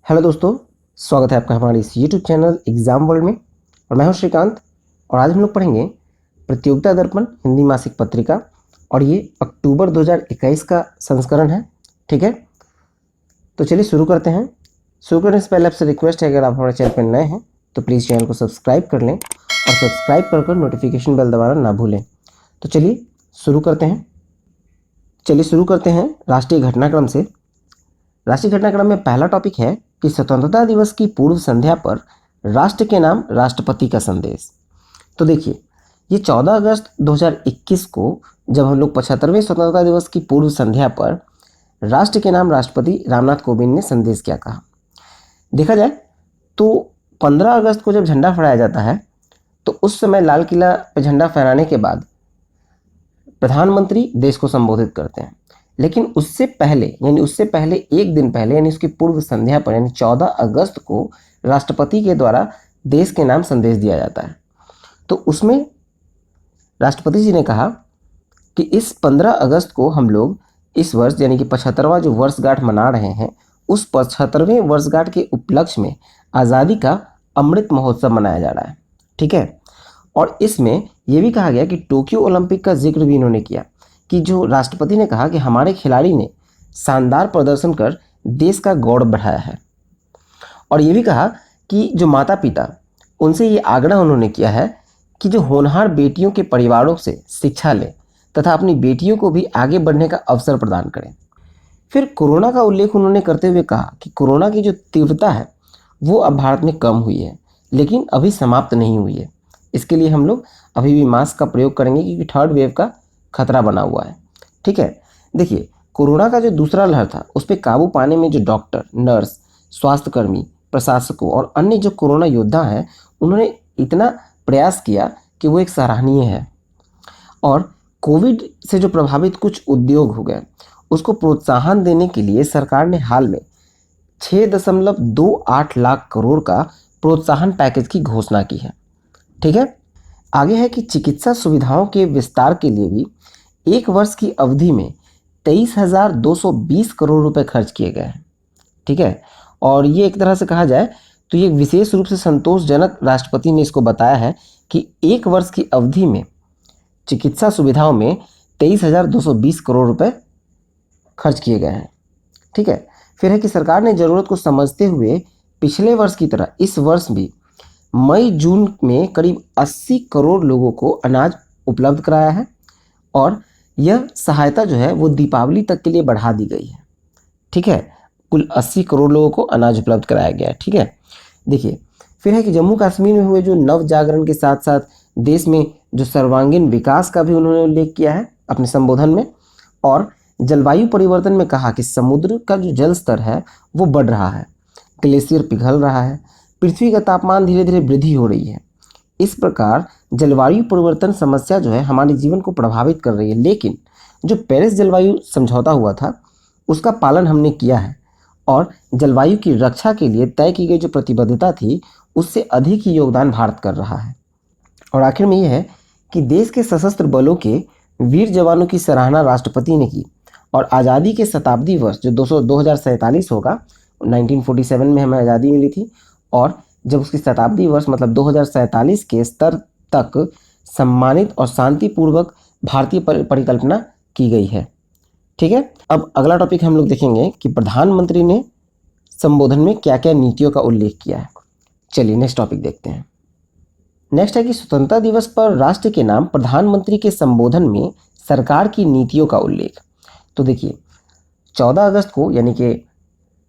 Hello दोस्तों, स्वागत है आपका हमारे इस यूट्यूब चैनल एग्जाम वर्ल्ड में। और मैं हूं श्रीकांत। और आज हम लोग पढ़ेंगे प्रतियोगिता दर्पण हिंदी मासिक पत्रिका, और ये अक्टूबर 2021 का संस्करण है। ठीक है, तो चलिए शुरू करते हैं। शुरू करने से पहले आपसे रिक्वेस्ट है, अगर आप हमारे चैनल पर नए हैं तो प्लीज़ चैनल को सब्सक्राइब कर लें और सब्सक्राइब कर नोटिफिकेशन बेल दबाना ना भूलें। तो चलिए शुरू करते हैं राष्ट्रीय घटनाक्रम से। राष्ट्रीय घटनाक्रम में पहला टॉपिक है कि स्वतंत्रता दिवस की पूर्व संध्या पर राष्ट्र के नाम राष्ट्रपति का संदेश। तो देखिए, ये 14 अगस्त 2021 को जब हम लोग 75वें स्वतंत्रता दिवस की पूर्व संध्या पर राष्ट्र के नाम राष्ट्रपति रामनाथ कोविंद ने संदेश क्या कहा। देखा जाए तो 15 अगस्त को जब झंडा फहराया जाता है तो उस समय लाल किला पर झंडा फहराने के बाद प्रधानमंत्री देश को संबोधित करते हैं। लेकिन उससे पहले एक दिन पहले यानी उसकी पूर्व संध्या पर यानी 14 अगस्त को राष्ट्रपति के द्वारा देश के नाम संदेश दिया जाता है। तो उसमें राष्ट्रपति जी ने कहा कि इस 15 अगस्त को हम लोग इस वर्ष यानी कि 75वां जो वर्षगांठ मना रहे हैं, उस 75वें वर्षगांठ के उपलक्ष्य में आज़ादी का अमृत महोत्सव मनाया जा रहा है। ठीक है, और इसमें यह भी कहा गया कि टोक्यो ओलंपिक का जिक्र भी इन्होंने किया कि जो राष्ट्रपति ने कहा कि हमारे खिलाड़ी ने शानदार प्रदर्शन कर देश का गौरव बढ़ाया है। और ये भी कहा कि जो माता पिता, उनसे ये आग्रह उन्होंने किया है कि जो होनहार बेटियों के परिवारों से शिक्षा लें तथा अपनी बेटियों को भी आगे बढ़ने का अवसर प्रदान करें। फिर कोरोना का उल्लेख उन्होंने करते हुए कहा कि कोरोना की जो तीव्रता है वो अब भारत में कम हुई है, लेकिन अभी समाप्त नहीं हुई है। इसके लिए हम लोग अभी भी मास्क का प्रयोग करेंगे क्योंकि थर्ड वेव का खतरा बना हुआ है। ठीक है, देखिए, कोरोना का जो दूसरा लहर था उस पर काबू पाने में जो डॉक्टर, नर्स, स्वास्थ्यकर्मी, प्रशासकों और अन्य जो कोरोना योद्धा हैं, उन्होंने इतना प्रयास किया कि वो एक सराहनीय है। और कोविड से जो प्रभावित कुछ उद्योग हो गए, उसको प्रोत्साहन देने के लिए सरकार ने हाल में 6.28 लाख करोड़ का प्रोत्साहन पैकेज की घोषणा की है। ठीक है, आगे है कि चिकित्सा सुविधाओं के विस्तार के लिए भी एक वर्ष की अवधि में 23,220 करोड़ रुपए खर्च किए गए हैं। ठीक है, और ये एक तरह से कहा जाए तो ये विशेष रूप से संतोषजनक राष्ट्रपति ने इसको बताया है कि एक वर्ष की अवधि में चिकित्सा सुविधाओं में 23,220 करोड़ रुपए खर्च किए गए हैं। ठीक है, फिर है कि सरकार ने ज़रूरत को समझते हुए पिछले वर्ष की तरह इस वर्ष भी मई जून में करीब 80 करोड़ लोगों को अनाज उपलब्ध कराया है, और यह सहायता जो है वो दीपावली तक के लिए बढ़ा दी गई है। ठीक है, कुल 80 करोड़ लोगों को अनाज उपलब्ध कराया गया है। ठीक है, देखिए, फिर है कि जम्मू कश्मीर में हुए जो नव जागरण के साथ साथ देश में जो सर्वांगीण विकास का भी उन्होंने उल्लेख किया है अपने संबोधन में। और जलवायु परिवर्तन में कहा कि समुद्र का जो जल स्तर है वो बढ़ रहा है, ग्लेशियर पिघल रहा है, पृथ्वी का तापमान धीरे धीरे वृद्धि हो रही है। इस प्रकार जलवायु परिवर्तन समस्या जो है हमारे जीवन को प्रभावित कर रही है, लेकिन जो पेरिस जलवायु समझौता हुआ था उसका पालन हमने किया है, और जलवायु की रक्षा के लिए तय की गई जो प्रतिबद्धता थी उससे अधिक ही योगदान भारत कर रहा है। और आखिर में यह है कि देश के सशस्त्र बलों के वीर जवानों की सराहना राष्ट्रपति ने की, और आज़ादी के शताब्दी वर्ष जो 2047 होगा, 1947 में हमें आज़ादी मिली थी, और जब उसकी शताब्दी वर्ष मतलब 2047 के स्तर तक सम्मानित और शांतिपूर्वक भारतीय परिकल्पना की गई है। ठीक है, अब अगला टॉपिक हम लोग देखेंगे कि प्रधानमंत्री ने संबोधन में क्या क्या नीतियों का उल्लेख किया है। चलिए नेक्स्ट टॉपिक देखते हैं। नेक्स्ट है कि स्वतंत्रता दिवस पर राष्ट्र के नाम प्रधानमंत्री के संबोधन में सरकार की नीतियों का उल्लेख। तो देखिए, 14 अगस्त को यानी कि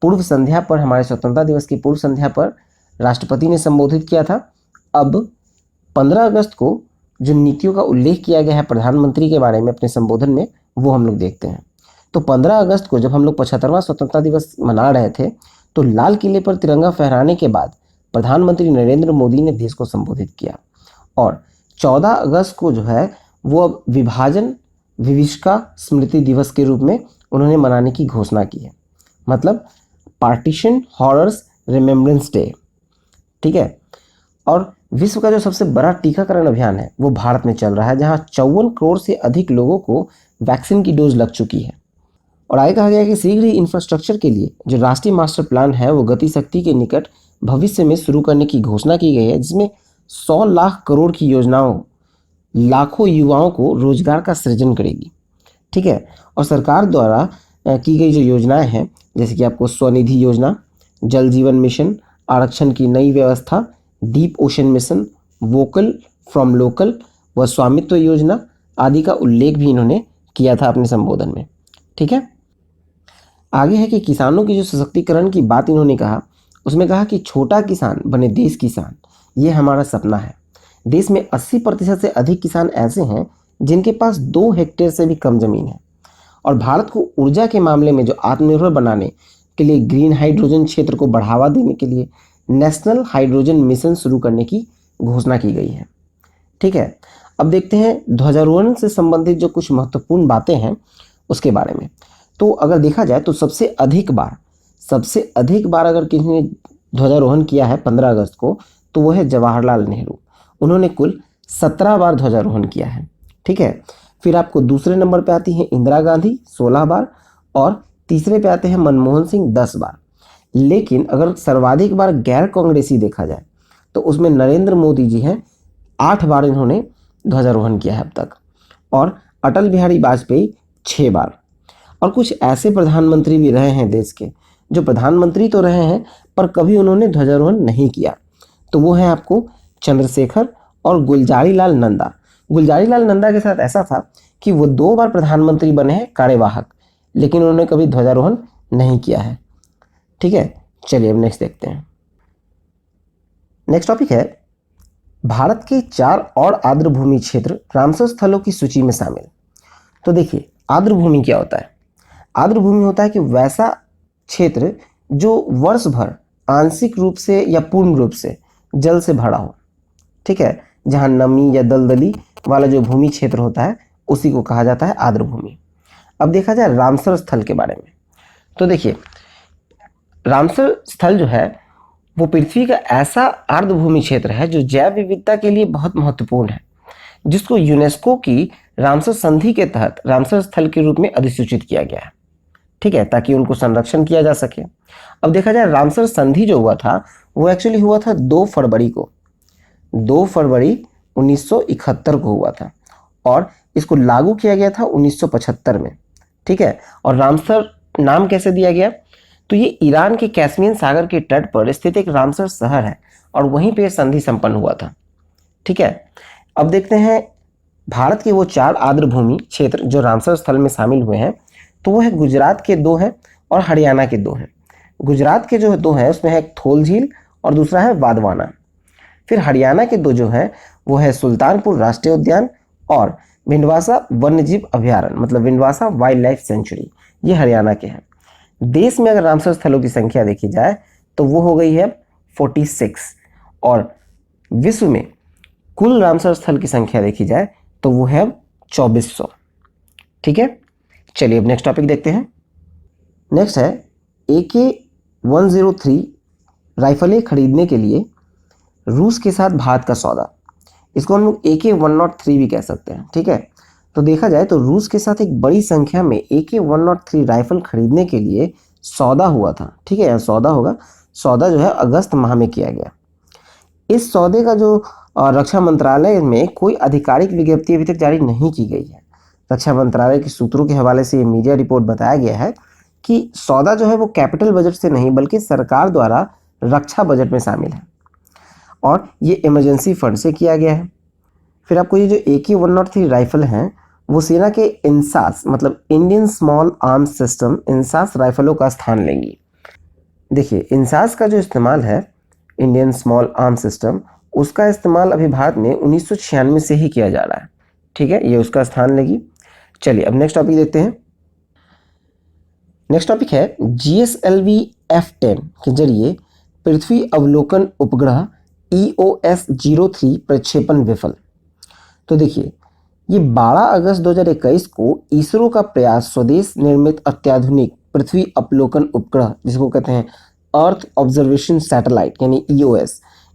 पूर्व संध्या पर, हमारे स्वतंत्रता दिवस की पूर्व संध्या पर राष्ट्रपति ने संबोधित किया था। अब 15 अगस्त को जो नीतियों का उल्लेख किया गया है प्रधानमंत्री के बारे में अपने संबोधन में, वो हम लोग देखते हैं। तो 15 अगस्त को जब हम लोग 75वां स्वतंत्रता दिवस मना रहे थे तो लाल किले पर तिरंगा फहराने के बाद प्रधानमंत्री नरेंद्र मोदी ने देश को संबोधित किया। और 14 अगस्त को जो है वो अब विभाजन विभीषिका स्मृति दिवस के रूप में उन्होंने मनाने की घोषणा की है, मतलब पार्टीशन हॉरर्स रिमेम्बरेंस डे। ठीक है, और विश्व का जो सबसे बड़ा टीकाकरण अभियान है वो भारत में चल रहा है, जहां 54 करोड़ से अधिक लोगों को वैक्सीन की डोज लग चुकी है। और आगे कहा गया है कि शीघ्र ही इंफ्रास्ट्रक्चर के लिए जो राष्ट्रीय मास्टर प्लान है वो गति शक्ति के निकट भविष्य में शुरू करने की घोषणा की गई है, जिसमें 100 लाख करोड़ की योजनाओं लाखों युवाओं को रोजगार का सृजन करेगी। ठीक है। और सरकार द्वारा की गई जो योजनाएं हैं, जैसे कि आपको स्वनिधि योजना, जल जीवन मिशन, आरक्षण की नई व्यवस्था, deep ocean mission, vocal from local व स्वामित्व योजना आदि का उल्लेख भी इन्होंने किया था अपने संबोधन में। ठीक है। आगे है कि किसानों की जो सशक्तिकरण की बात इन्होंने कहा, उसमें कहा कि छोटा किसान बने देश किसान, ये हमारा सपना है। देश में 80% से अधिक किसान ऐसे हैं जिनके पास 2 हेक्टेयर से भी कम जमीन है। और भारत को ऊर्जा के मामले में जो आत्मनिर्भर बनाने के लिए ग्रीन हाइड्रोजन क्षेत्र को बढ़ावा देने के लिए नेशनल हाइड्रोजन मिशन शुरू करने की घोषणा की गई है। ठीक है। अब देखते हैं ध्वजारोहण से संबंधित जो कुछ महत्वपूर्ण बातें हैं उसके बारे में। तो अगर देखा जाए तो सबसे अधिक बार अगर किसी ने ध्वजारोहण किया है 15 अगस्त को, तो वो है जवाहरलाल नेहरू। उन्होंने कुल 17 बार ध्वजारोहण किया है। ठीक है। फिर आपको दूसरे नंबर पे आती है इंदिरा गांधी 16 बार, और तीसरे पे आते हैं मनमोहन सिंह 10 बार। लेकिन अगर सर्वाधिक बार गैर कांग्रेसी देखा जाए तो उसमें नरेंद्र मोदी जी हैं, 8 बार इन्होंने ध्वजारोहण किया है अब तक, और अटल बिहारी वाजपेयी 6 बार। और कुछ ऐसे प्रधानमंत्री भी रहे हैं देश के, जो प्रधानमंत्री तो रहे हैं पर कभी उन्होंने ध्वजारोहण नहीं किया, तो वो है आपको चंद्रशेखर और गुलजारीलाल नंदा। गुलजारीलाल नंदा के साथ ऐसा था कि वो 2 बार प्रधानमंत्री बने हैं कार्यवाहक, लेकिन उन्होंने कभी ध्वजारोहण नहीं किया है। ठीक है। चलिए अब नेक्स्ट देखते हैं। नेक्स्ट टॉपिक है भारत के 4 और आर्द्रभूमि क्षेत्र रामसर स्थलों की सूची में शामिल। तो देखिए आर्द्रभूमि क्या होता है। आर्द्रभूमि होता है कि वैसा क्षेत्र जो वर्ष भर आंशिक रूप से या पूर्ण रूप से जल से भरा हो। ठीक है। जहां नमी या दलदली वाला जो भूमि क्षेत्र होता है उसी को कहा जाता है आर्द्रभूमि। अब देखा जाए रामसर स्थल के बारे में, तो देखिए रामसर स्थल जो है वो पृथ्वी का ऐसा आर्द्रभूमि क्षेत्र है जो जैव विविधता के लिए बहुत महत्वपूर्ण है, जिसको यूनेस्को की रामसर संधि के तहत रामसर स्थल के रूप में अधिसूचित किया गया है। ठीक है, ताकि उनको संरक्षण किया जा सके। अब देखा जाए रामसर संधि जो हुआ था वो एक्चुअली हुआ था 2 फरवरी 1971 को हुआ था, और इसको लागू किया गया था 1975 में। ठीक है। और रामसर नाम कैसे दिया गया, तो ये ईरान के कैस्पियन सागर के तट पर स्थित एक रामसर शहर है और वहीं पे संधि संपन्न हुआ था। ठीक है। अब देखते हैं भारत के वो 4 आर्द्रभूमि क्षेत्र जो रामसर स्थल में शामिल हुए हैं, तो वो है गुजरात के 2 हैं और हरियाणा के 2 हैं। गुजरात के जो 2 हैं उसमें है एक थोल झील और दूसरा है वाधवाना। फिर हरियाणा के 2 जो हैं वो है सुल्तानपुर राष्ट्रीय उद्यान और विंडवासा वन्यजीव अभयारण्य, मतलब विंडवासा वाइल्ड लाइफ सेंचुरी, ये हरियाणा के हैं। देश में अगर रामसर स्थलों की संख्या देखी जाए तो वो हो गई है 46, और विश्व में कुल रामसर स्थल की संख्या देखी जाए तो वो है 2400। ठीक है। चलिए अब नेक्स्ट टॉपिक देखते हैं। नेक्स्ट है AK-103 राइफलें खरीदने के लिए रूस के साथ भारत का सौदा। इसको हम लोग AK-103 भी कह सकते हैं। ठीक है। तो देखा जाए तो रूस के साथ एक बड़ी संख्या में AK-103 राइफल खरीदने के लिए सौदा हुआ था। ठीक है, सौदा होगा, सौदा जो है अगस्त माह में किया गया। इस सौदे का जो रक्षा मंत्रालय में कोई आधिकारिक विज्ञप्ति अभी तक जारी नहीं की गई है। रक्षा मंत्रालय के सूत्रों के हवाले से ये मीडिया रिपोर्ट बताया गया है कि सौदा जो है वो कैपिटल बजट से नहीं बल्कि सरकार द्वारा रक्षा बजट में शामिल है, और ये इमरजेंसी फंड से किया गया है। फिर आपको ये जो AK-103 राइफल हैं वो सेना के इंसास, मतलब Indian small arms system INSAS राइफलों का स्थान लेंगी। देखिए इंसास का जो इस्तेमाल है, इंडियन स्मॉल आर्म सिस्टम, उसका इस्तेमाल अभी भारत में 1996 से ही किया जा रहा है। ठीक है, ये उसका स्थान लेगी। चलिए अब नेक्स्ट टॉपिक देखते हैं। नेक्स्ट टॉपिक है GSLV F10 के जरिए पृथ्वी अवलोकन उपग्रह EOS-03 प्रक्षेपण विफल। तो देखिए ये 12 अगस्त 2021 को इसरो का प्रयास स्वदेश निर्मित अत्याधुनिक पृथ्वी अवलोकन उपग्रह, जिसको कहते हैं अर्थ ऑब्जर्वेशन सैटेलाइट यानी EOS,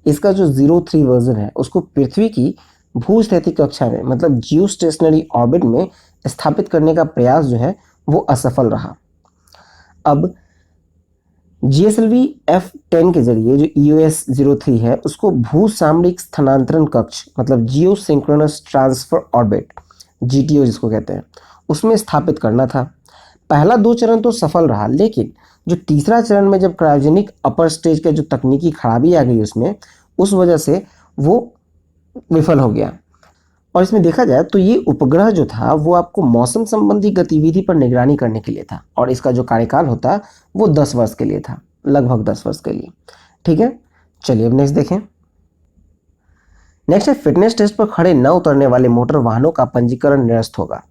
इसका जो 03 वर्जन है उसको पृथ्वी की भूस्थितिक कक्षा में, मतलब जियो स्टेशनरी ऑर्बिट में स्थापित करने का प्रयास जो है वो असफल रहा। अब GSLV F10 के जरिए जो EOS-03 है उसको भू सामरिक स्थानांतरण कक्ष मतलब जियो सिंक्रोनस ट्रांसफर ऑर्बिट, GTO जिसको कहते हैं, उसमें स्थापित करना था। पहला 2 चरण तो सफल रहा, लेकिन जो तीसरा चरण में जब क्रायोजेनिक अपर स्टेज का जो तकनीकी खराबी आ गई उसमें, उस वजह से वो विफल हो गया। और इसमें देखा जाए तो ये उपग्रह जो था वो आपको मौसम संबंधी गतिविधि पर निगरानी करने के लिए था, और इसका जो कार्यकाल होता वो 10 वर्ष के लिए था, लगभग 10 वर्ष के लिए। ठीक है, चलिए अब नेक्स्ट देखें। नेक्स्ट है फिटनेस टेस्ट पर खड़े न उतरने वाले मोटर वाहनों का पंजीकरण निरस्त होगा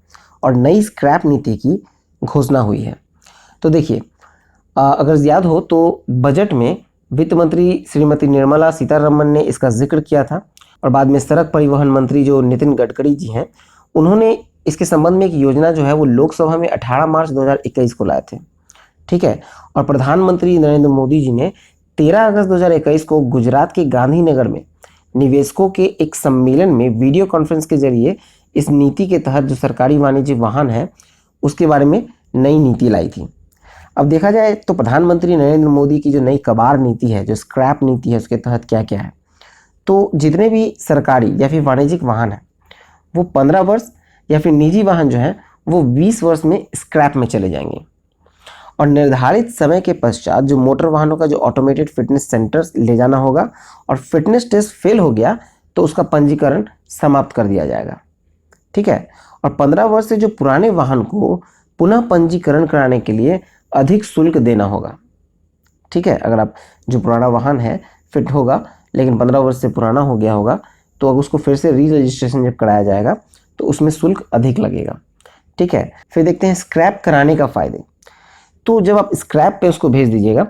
और नई स्क्रैप नीति की घोषणा हुई है। तो देखिए, अगर याद हो तो बजट में वित्त मंत्री श्रीमती निर्मला सीतारमण ने इसका जिक्र किया था, और बाद में सड़क परिवहन मंत्री जो नितिन गडकरी जी हैं, उन्होंने इसके संबंध में एक योजना जो है वो लोकसभा में 18 मार्च 2021 को लाए थे। ठीक है, और प्रधानमंत्री नरेंद्र मोदी जी ने 13 अगस्त 2021 को गुजरात के गांधीनगर में निवेशकों के एक सम्मेलन में वीडियो कॉन्फ्रेंस के जरिए इस नीति के तहत जो सरकारी वाणिज्यिक वाहन है उसके बारे में नई नीति लाई थी। अब देखा जाए तो प्रधानमंत्री नरेंद्र मोदी की जो नई कबाड़ नीति है, जो स्क्रैप नीति है, उसके तहत क्या क्या है, तो जितने भी सरकारी या फिर वाणिज्यिक वाहन है वो 15 वर्ष, या फिर निजी वाहन जो है वो 20 वर्ष में स्क्रैप में चले जाएंगे। और निर्धारित समय के पश्चात जो मोटर वाहनों का जो ऑटोमेटेड फिटनेस सेंटर्स ले जाना होगा, और फिटनेस टेस्ट फेल हो गया तो उसका पंजीकरण समाप्त कर दिया जाएगा। ठीक है, और 15 वर्ष से जो पुराने वाहन को पुनः पंजीकरण कराने के लिए अधिक शुल्क देना होगा। ठीक है, अगर आप जो पुराना वाहन है फिट होगा लेकिन 15 वर्ष से पुराना हो गया होगा, तो अगर उसको फिर से री रजिस्ट्रेशन जब कराया जाएगा तो उसमें शुल्क अधिक लगेगा। ठीक है, फिर देखते हैं स्क्रैप कराने का फ़ायदे। तो जब आप स्क्रैप पे उसको भेज दीजिएगा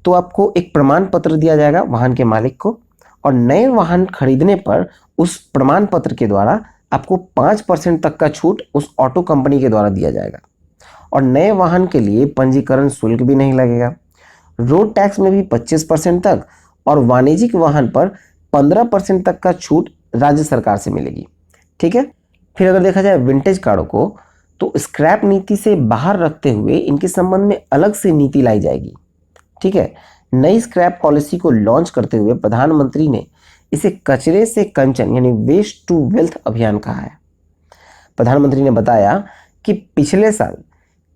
तो आपको एक प्रमाण पत्र दिया जाएगा वाहन के मालिक को, और नए वाहन खरीदने पर उस प्रमाण पत्र के द्वारा आपको 5% तक का छूट उस ऑटो कंपनी के द्वारा दिया जाएगा, और नए वाहन के लिए पंजीकरण शुल्क भी नहीं लगेगा। रोड टैक्स में भी 25% तक, और वाणिज्यिक वाहन पर 15% तक का छूट राज्य सरकार से मिलेगी। ठीक है, फिर अगर देखा जाए विंटेज कारों को, तो स्क्रैप नीति से बाहर रखते हुए इनके संबंध में अलग से नीति लाई जाएगी। ठीक है, नई स्क्रैप पॉलिसी को लॉन्च करते हुए प्रधानमंत्री ने इसे कचरे से कंचन यानी वेस्ट टू वेल्थ अभियान कहा है। प्रधानमंत्री ने बताया कि पिछले साल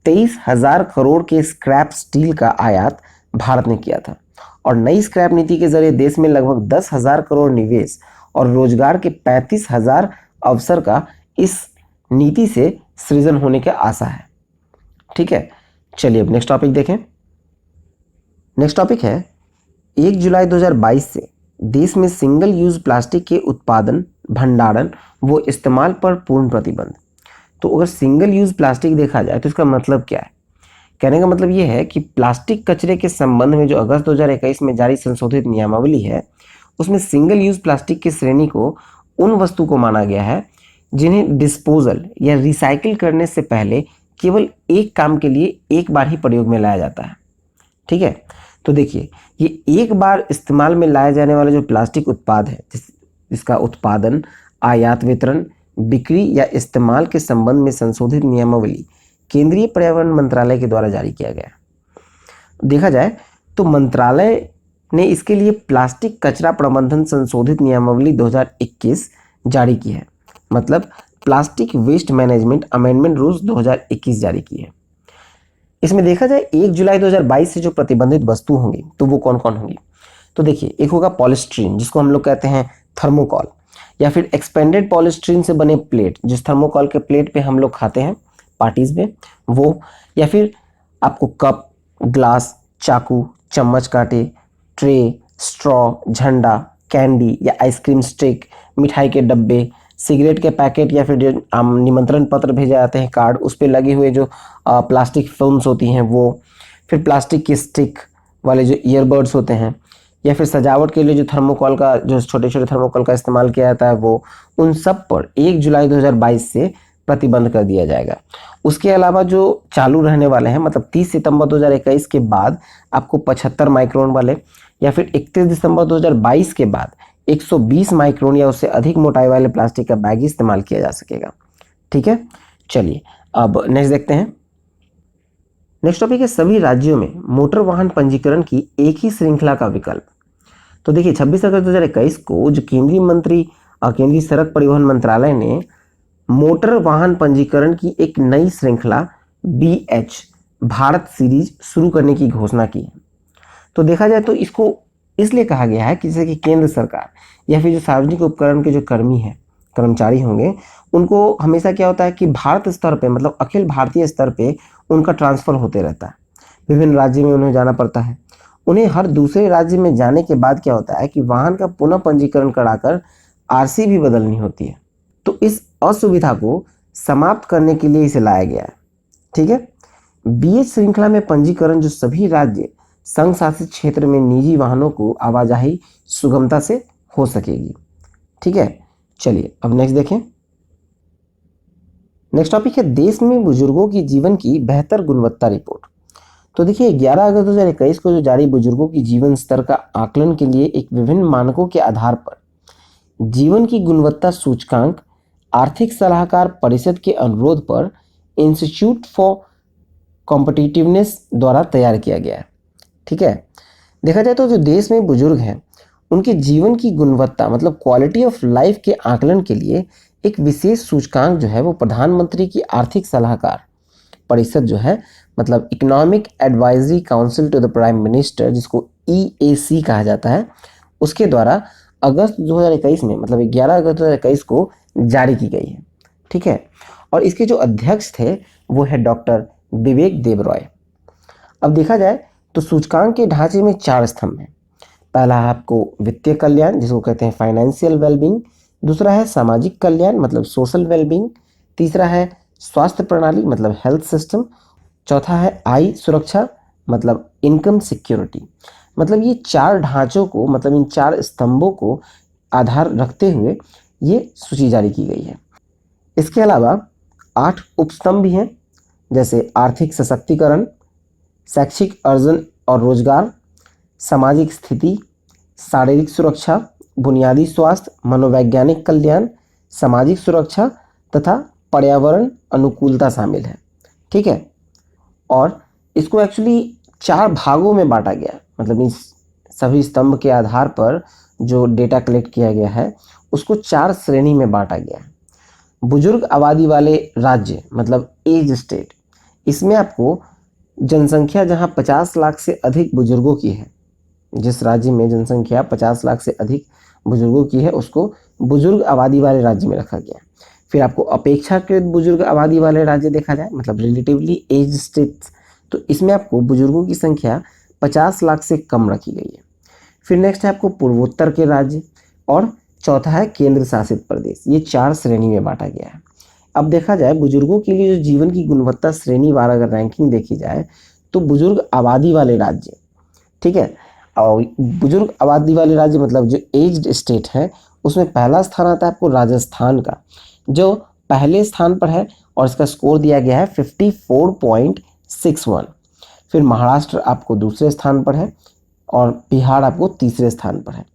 23,000 करोड़ के स्क्रैप स्टील का आयात भारत ने किया था, और नई स्क्रैप नीति के जरिए देश में लगभग 10,000 करोड़ निवेश और रोजगार के 35,000 अवसर का इस नीति से सृजन होने की आशा है। ठीक है, चलिए अब नेक्स्ट टॉपिक देखें। नेक्स्ट टॉपिक है 1 जुलाई 2022 से देश में सिंगल यूज प्लास्टिक के उत्पादन, भंडारण व इस्तेमाल पर पूर्ण प्रतिबंध। तो अगर सिंगल यूज प्लास्टिक देखा जाए तो इसका मतलब क्या है? कहने का मतलब ये है कि प्लास्टिक कचरे के संबंध में जो अगस्त 2021 में जारी संशोधित नियमावली है, उसमें सिंगल यूज प्लास्टिक की श्रेणी को उन वस्तु को माना गया है जिन्हें डिस्पोजल या रिसाइकिल करने से पहले केवल एक काम के लिए एक बार ही प्रयोग में लाया जाता है। ठीक है, तो देखिए, ये एक बार इस्तेमाल में लाए जाने वाला जो प्लास्टिक उत्पाद है जिसका उत्पादन, आयात, वितरण, बिक्री या इस्तेमाल के संबंध में संशोधित नियमावली केंद्रीय पर्यावरण मंत्रालय के द्वारा जारी किया गया। देखा जाए तो मंत्रालय ने इसके लिए प्लास्टिक कचरा प्रबंधन संशोधित नियमावली 2021 जारी की है, मतलब plastic waste management amendment rules 2021 जारी की है। इसमें देखा जाए 1 जुलाई 2022 से जो प्रतिबंधित वस्तु होंगी तो वो कौन कौन होंगी? तो देखिए, एक होगा पॉलीस्टीरीन जिसको हम लोग कहते हैं थर्मोकॉल, या फिर एक्सपेंडेड पॉलीस्टीरीन से बने प्लेट, जिस थर्मोकॉल के प्लेट पे हम लोग खाते हैं पार्टीज में वो, या फिर आपको कप, ग्लास, चाकू, चम्मच कांटे, ट्रे, स्ट्रॉ, झंडा, कैंडी या आइसक्रीम स्टिक, मिठाई के डब्बे, सिगरेट के पैकेट, या फिर जो निमंत्रण पत्र भेजे जाते हैं कार्ड, उस पर लगे हुए जो प्लास्टिक फिल्म्स होती हैं वो, फिर प्लास्टिक की स्टिक वाले जो ईयरबड्स होते हैं, या फिर सजावट के लिए जो थर्मोकॉल का जो छोटे छोटे थर्मोकॉल का इस्तेमाल किया जाता है वो, उन सब पर 1 जुलाई 2022 से प्रतिबंध कर दिया जाएगा। उसके अलावा जो चालू रहने वाले हैं, मतलब 30 सितंबर 2021 के बाद आपको 75 माइक्रोन वाले, या फिर 31 दिसंबर 2022 के बाद 120 माइक्रोन या उससे अधिक मोटाई वाले प्लास्टिक का बैग ही इस्तेमाल किया जा सकेगा। ठीक है, चलिए अब नेक्स्ट देखते हैं। नेक्स्ट टॉपिक है सभी राज्यों में मोटर वाहन पंजीकरण की एक ही श्रृंखला का विकल्प। तो देखिए 26 अगस्त 2021 को जो केंद्रीय मंत्री और केंद्रीय सड़क परिवहन मंत्रालय ने मोटर वाहन पंजीकरण की एक नई श्रृंखला BH भारत सीरीज शुरू करने की घोषणा की है। तो देखा जाए तो इसको इसलिए कहा गया है कि जैसे कि केंद्र सरकार या फिर जो सार्वजनिक उपकरण के जो कर्मचारी होंगे, उनको हमेशा क्या होता है कि भारत स्तर पे मतलब अखिल भारतीय स्तर पे उनका ट्रांसफ़र होते रहता है। विभिन्न राज्य में उन्हें जाना पड़ता है। उन्हें हर दूसरे राज्य में जाने के बाद क्या होता है कि वाहन का पुनः पंजीकरण कराकर RC भी बदलनी होती है। तो इस असुविधा को समाप्त करने के लिए इसे लाया गया है। ठीक है। BH श्रृंखला में पंजीकरण जो सभी राज्य संघ शासित क्षेत्र में निजी वाहनों को आवाजाही सुगमता से हो सकेगी। ठीक है। चलिए अब नेक्स्ट देखें। नेक्स्ट टॉपिक है देश में बुजुर्गों की जीवन की बेहतर गुणवत्ता रिपोर्ट। तो देखिए 11 अगस्त 2021 को जो जारी बुजुर्गों की जीवन स्तर का आकलन के लिए एक विभिन्न मानकों के आधार पर जीवन की गुणवत्ता सूचकांक आर्थिक सलाहकार परिषद के अनुरोध पर इंस्टीट्यूट फॉर कॉम्पिटिटिवनेस द्वारा तैयार किया गया है। ठीक है। देखा जाए तो जो देश में बुजुर्ग हैं उनके जीवन की गुणवत्ता मतलब क्वालिटी ऑफ लाइफ के आकलन के लिए एक विशेष सूचकांक जो है वो प्रधानमंत्री की आर्थिक सलाहकार परिषद जो है मतलब economic advisory council to the prime minister, जिसको EAC कहा जाता है, उसके द्वारा अगस्त 2021 में मतलब 11 अगस्त 2021 को जारी की गई है। ठीक है। और इसके जो अध्यक्ष थे वो है डॉक्टर विवेक देबरॉय। अब देखा जाए तो सूचकांक के ढांचे में 4 स्तंभ हैं। पहला है आपको वित्तीय कल्याण जिसको कहते हैं फाइनेंशियल वेलबींग, दूसरा है सामाजिक कल्याण मतलब सोशल वेलबींग, तीसरा है स्वास्थ्य प्रणाली मतलब हेल्थ सिस्टम, चौथा है आय सुरक्षा मतलब इनकम सिक्योरिटी। मतलब ये 4 ढांचों को मतलब इन 4 स्तंभों को आधार रखते हुए ये सूची जारी की गई है। इसके अलावा 8 उपस्तंभ भी हैं, जैसे आर्थिक सशक्तिकरण, शैक्षिक अर्जन और रोजगार, सामाजिक स्थिति, शारीरिक सुरक्षा, बुनियादी स्वास्थ्य, मनोवैज्ञानिक कल्याण, सामाजिक सुरक्षा तथा पर्यावरण अनुकूलता शामिल है। ठीक है। और इसको एक्चुअली 4 भागों में बांटा गया है। मतलब इस सभी स्तंभ के आधार पर जो डेटा कलेक्ट किया गया है उसको 4 श्रेणी में बांटा गया है। बुजुर्ग आबादी वाले राज्य मतलब एज स्टेट, इसमें आपको जनसंख्या जहां 50 लाख से अधिक बुजुर्गों की है, जिस राज्य में जनसंख्या 50 लाख से अधिक बुजुर्गों की है उसको बुजुर्ग आबादी वाले राज्य में रखा गया। फिर आपको अपेक्षाकृत बुजुर्ग आबादी वाले राज्य देखा जाए मतलब रिलेटिवली एज स्टेट्स, तो इसमें आपको बुजुर्गों की संख्या 50 लाख से कम रखी गई है। फिर नेक्स्ट है आपको पूर्वोत्तर के राज्य और चौथा है केंद्र शासित प्रदेश। ये 4 श्रेणी में बांटा गया है। अब देखा जाए बुजुर्गों के लिए जो जीवन की गुणवत्ता श्रेणीवार अगर रैंकिंग देखी जाए तो बुजुर्ग आबादी वाले राज्य, ठीक है, और बुजुर्ग आबादी वाले राज्य मतलब जो एज्ड स्टेट है उसमें पहला स्थान आता है आपको राजस्थान का, जो पहले स्थान पर है और इसका स्कोर दिया गया है 54.61। फिर महाराष्ट्र आपको दूसरे स्थान पर है और बिहार आपको तीसरे स्थान पर है।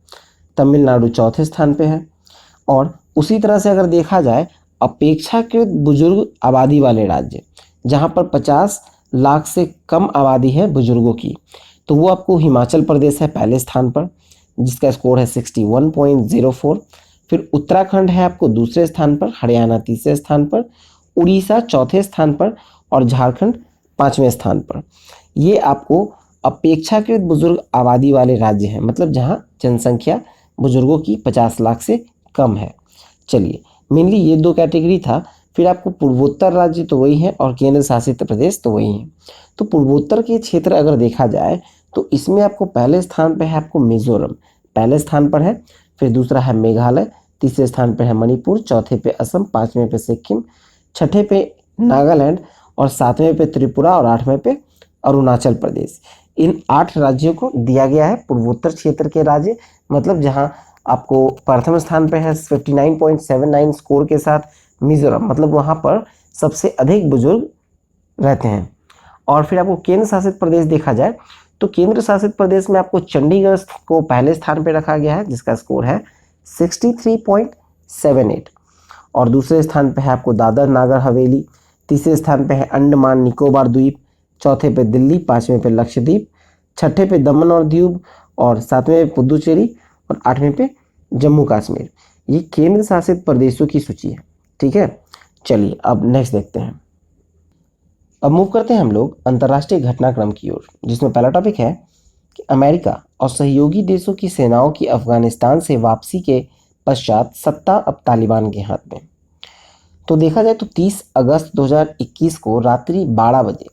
तमिलनाडु चौथे स्थान पे है। और उसी तरह से अगर देखा जाए अपेक्षाकृत बुजुर्ग आबादी वाले राज्य जहां पर 50 लाख से कम आबादी है बुजुर्गों की, तो वो आपको हिमाचल प्रदेश है पहले स्थान पर जिसका स्कोर है 61.04। फिर उत्तराखंड है आपको दूसरे स्थान पर, हरियाणा तीसरे स्थान पर, उड़ीसा चौथे स्थान पर और झारखंड 5वें स्थान पर। ये आपको अपेक्षाकृत बुजुर्ग आबादी वाले राज्य हैं मतलब जहां जनसंख्या बुजुर्गों की 50 लाख से कम है। चलिए मेनली ये 2 कैटेगरी था। फिर आपको पूर्वोत्तर राज्य तो वही है और केंद्र शासित प्रदेश तो वही है। तो पूर्वोत्तर के क्षेत्र अगर देखा जाए तो इसमें आपको पहले स्थान पर है आपको मिजोरम, पहले स्थान पर है। फिर दूसरा है मेघालय, तीसरे स्थान पर है मणिपुर, चौथे पे असम, 5वें पे सिक्किम, छठे पे नागालैंड और 7वें पे त्रिपुरा और 8वें पे अरुणाचल प्रदेश। इन 8 राज्यों को दिया गया है पूर्वोत्तर क्षेत्र के राज्य, मतलब जहां आपको प्रथम स्थान पे है 59.79 स्कोर के साथ मिजोरम, मतलब वहां पर सबसे अधिक बुजुर्ग रहते हैं। और फिर आपको केंद्र शासित प्रदेश देखा जाए तो केंद्र शासित प्रदेश में आपको चंडीगढ़ को पहले स्थान पर रखा गया है जिसका स्कोर है 63.78। और दूसरे स्थान पर है आपको दादर नागर हवेली, तीसरे स्थान पर है अंडमान निकोबार द्वीप, चौथे पे दिल्ली, पाँचवें पे लक्षद्वीप, छठे पे दमन और दीव, और सातवें पे पुदुचेरी, और आठवें पे जम्मू कश्मीर। ये केंद्र शासित प्रदेशों की सूची है। ठीक है, चलिए अब नेक्स्ट देखते हैं। अब मूव करते हैं हम लोग अंतर्राष्ट्रीय घटनाक्रम की ओर, जिसमें पहला टॉपिक है कि अमेरिका और सहयोगी देशों की सेनाओं की अफगानिस्तान से वापसी के पश्चात सत्ता अब तालिबान के हाथ में। तो देखा जाए तो 30 अगस्त 2021 को रात्रि 12 बजे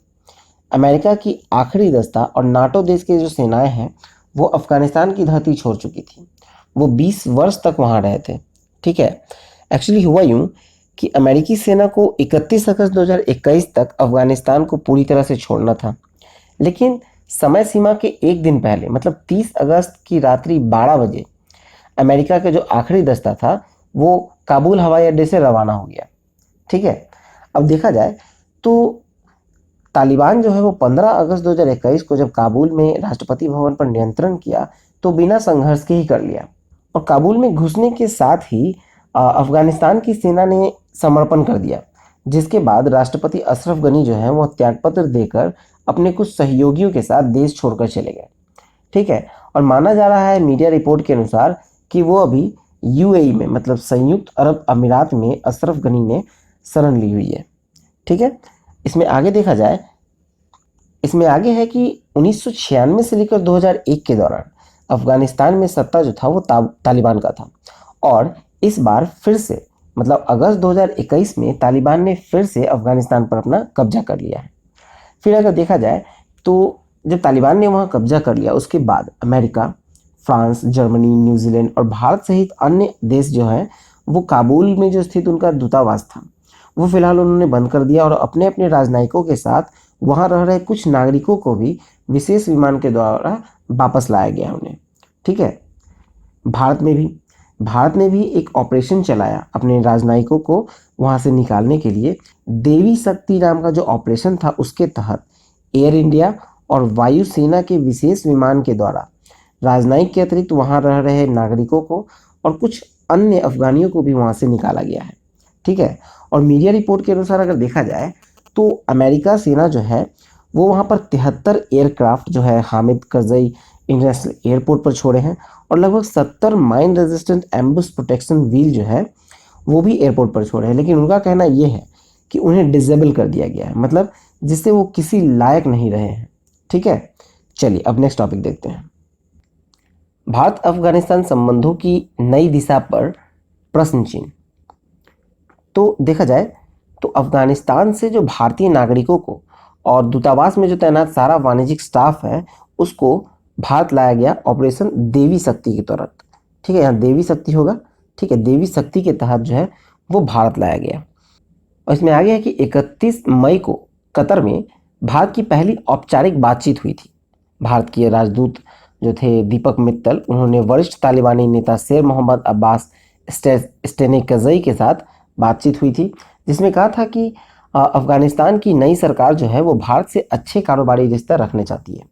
अमेरिका की आखिरी दस्ता और नाटो देश के जो सेनाएं हैं वो अफगानिस्तान की धरती छोड़ चुकी थी। वो 20 वर्ष तक वहां रहे थे। ठीक है, एक्चुअली हुआ यूं कि अमेरिकी सेना को 31 अगस्त 2021 तक अफगानिस्तान को पूरी तरह से छोड़ना था, लेकिन समय सीमा के एक दिन पहले मतलब 30 अगस्त की रात्रि 12 बजे अमेरिका का जो आखिरी दस्ता था वो काबुल हवाई अड्डे से रवाना हो गया। ठीक है, अब देखा जाए तो तालिबान जो है वो 15 अगस्त 2021 को जब काबुल में राष्ट्रपति भवन पर नियंत्रण किया तो बिना संघर्ष के ही कर लिया, और काबुल में घुसने के साथ ही अफगानिस्तान की सेना ने समर्पण कर दिया, जिसके बाद राष्ट्रपति अशरफ गनी जो है वो त्यागपत्र देकर अपने कुछ सहयोगियों के साथ देश छोड़कर चले गए। ठीक है, और माना जा रहा है मीडिया रिपोर्ट के अनुसार कि वो अभी यूएई में मतलब संयुक्त अरब अमीरात में अशरफ गनी ने शरण ली हुई है। ठीक है, इसमें आगे देखा जाए, इसमें आगे है कि 1996 से लेकर 2001 के दौरान अफगानिस्तान में सत्ता जो था वो तालिबान का था, और इस बार फिर से मतलब अगस्त 2021 में तालिबान ने फिर से अफगानिस्तान पर अपना कब्जा कर लिया है। फिर अगर देखा जाए तो जब तालिबान ने वहाँ कब्जा कर लिया उसके बाद अमेरिका, फ्रांस, जर्मनी, न्यूजीलैंड और भारत सहित अन्य देश जो हैं वो काबुल में जो स्थित उनका दूतावास था वो फिलहाल उन्होंने बंद कर दिया, और अपने अपने राजनयिकों के साथ वहाँ रह रहे कुछ नागरिकों को भी विशेष विमान के द्वारा वापस लाया गया उन्हें। ठीक है, भारत ने भी एक ऑपरेशन चलाया अपने राजनयिकों को वहाँ से निकालने के लिए। देवी शक्ति नाम का जो ऑपरेशन था उसके तहत एयर इंडिया और वायुसेना के विशेष विमान के द्वारा राजनयिक के अतिरिक्त वहाँ रह रहे नागरिकों को और कुछ अन्य अफगानियों को भी वहाँ से निकाला गया है। ठीक है, और मीडिया रिपोर्ट के अनुसार अगर देखा जाए तो अमेरिका सेना जो है वो वहाँ पर 73 एयरक्राफ्ट जो है हामिद करजई इंटरनेशनल एयरपोर्ट पर छोड़े हैं, और लगभग 70 mine resistant ambush protection wheel जो है वो भी एयरपोर्ट पर छोड़े हैं। लेकिन उनका कहना ये है कि उन्हें डिसेबल कर दिया गया है, मतलब जिससे वो किसी लायक नहीं रहे हैं। ठीक है, चलिए अब नेक्स्ट टॉपिक देखते हैं। भारत अफगानिस्तान संबंधों की नई दिशा पर प्रश्न चिन्ह। तो देखा जाए तो अफगानिस्तान से जो भारतीय नागरिकों को और दूतावास में जो तैनात सारा वाणिज्यिक स्टाफ है उसको भारत लाया गया ऑपरेशन देवी शक्ति के तहत। ठीक है, यहाँ देवी शक्ति होगा। ठीक है, देवी शक्ति के तहत जो है वो भारत लाया गया। और इसमें आगे है कि 31 मई को कतर में भारत की पहली औपचारिक बातचीत हुई थी। भारत के राजदूत जो थे दीपक मित्तल, उन्होंने वरिष्ठ तालिबानी नेता शेर मोहम्मद अब्बास स्टेनेकज़ई के साथ बातचीत हुई थी, जिसमें कहा था कि अफगानिस्तान की नई सरकार जो है वो भारत से अच्छे कारोबारी रिश्ते रखने चाहती है।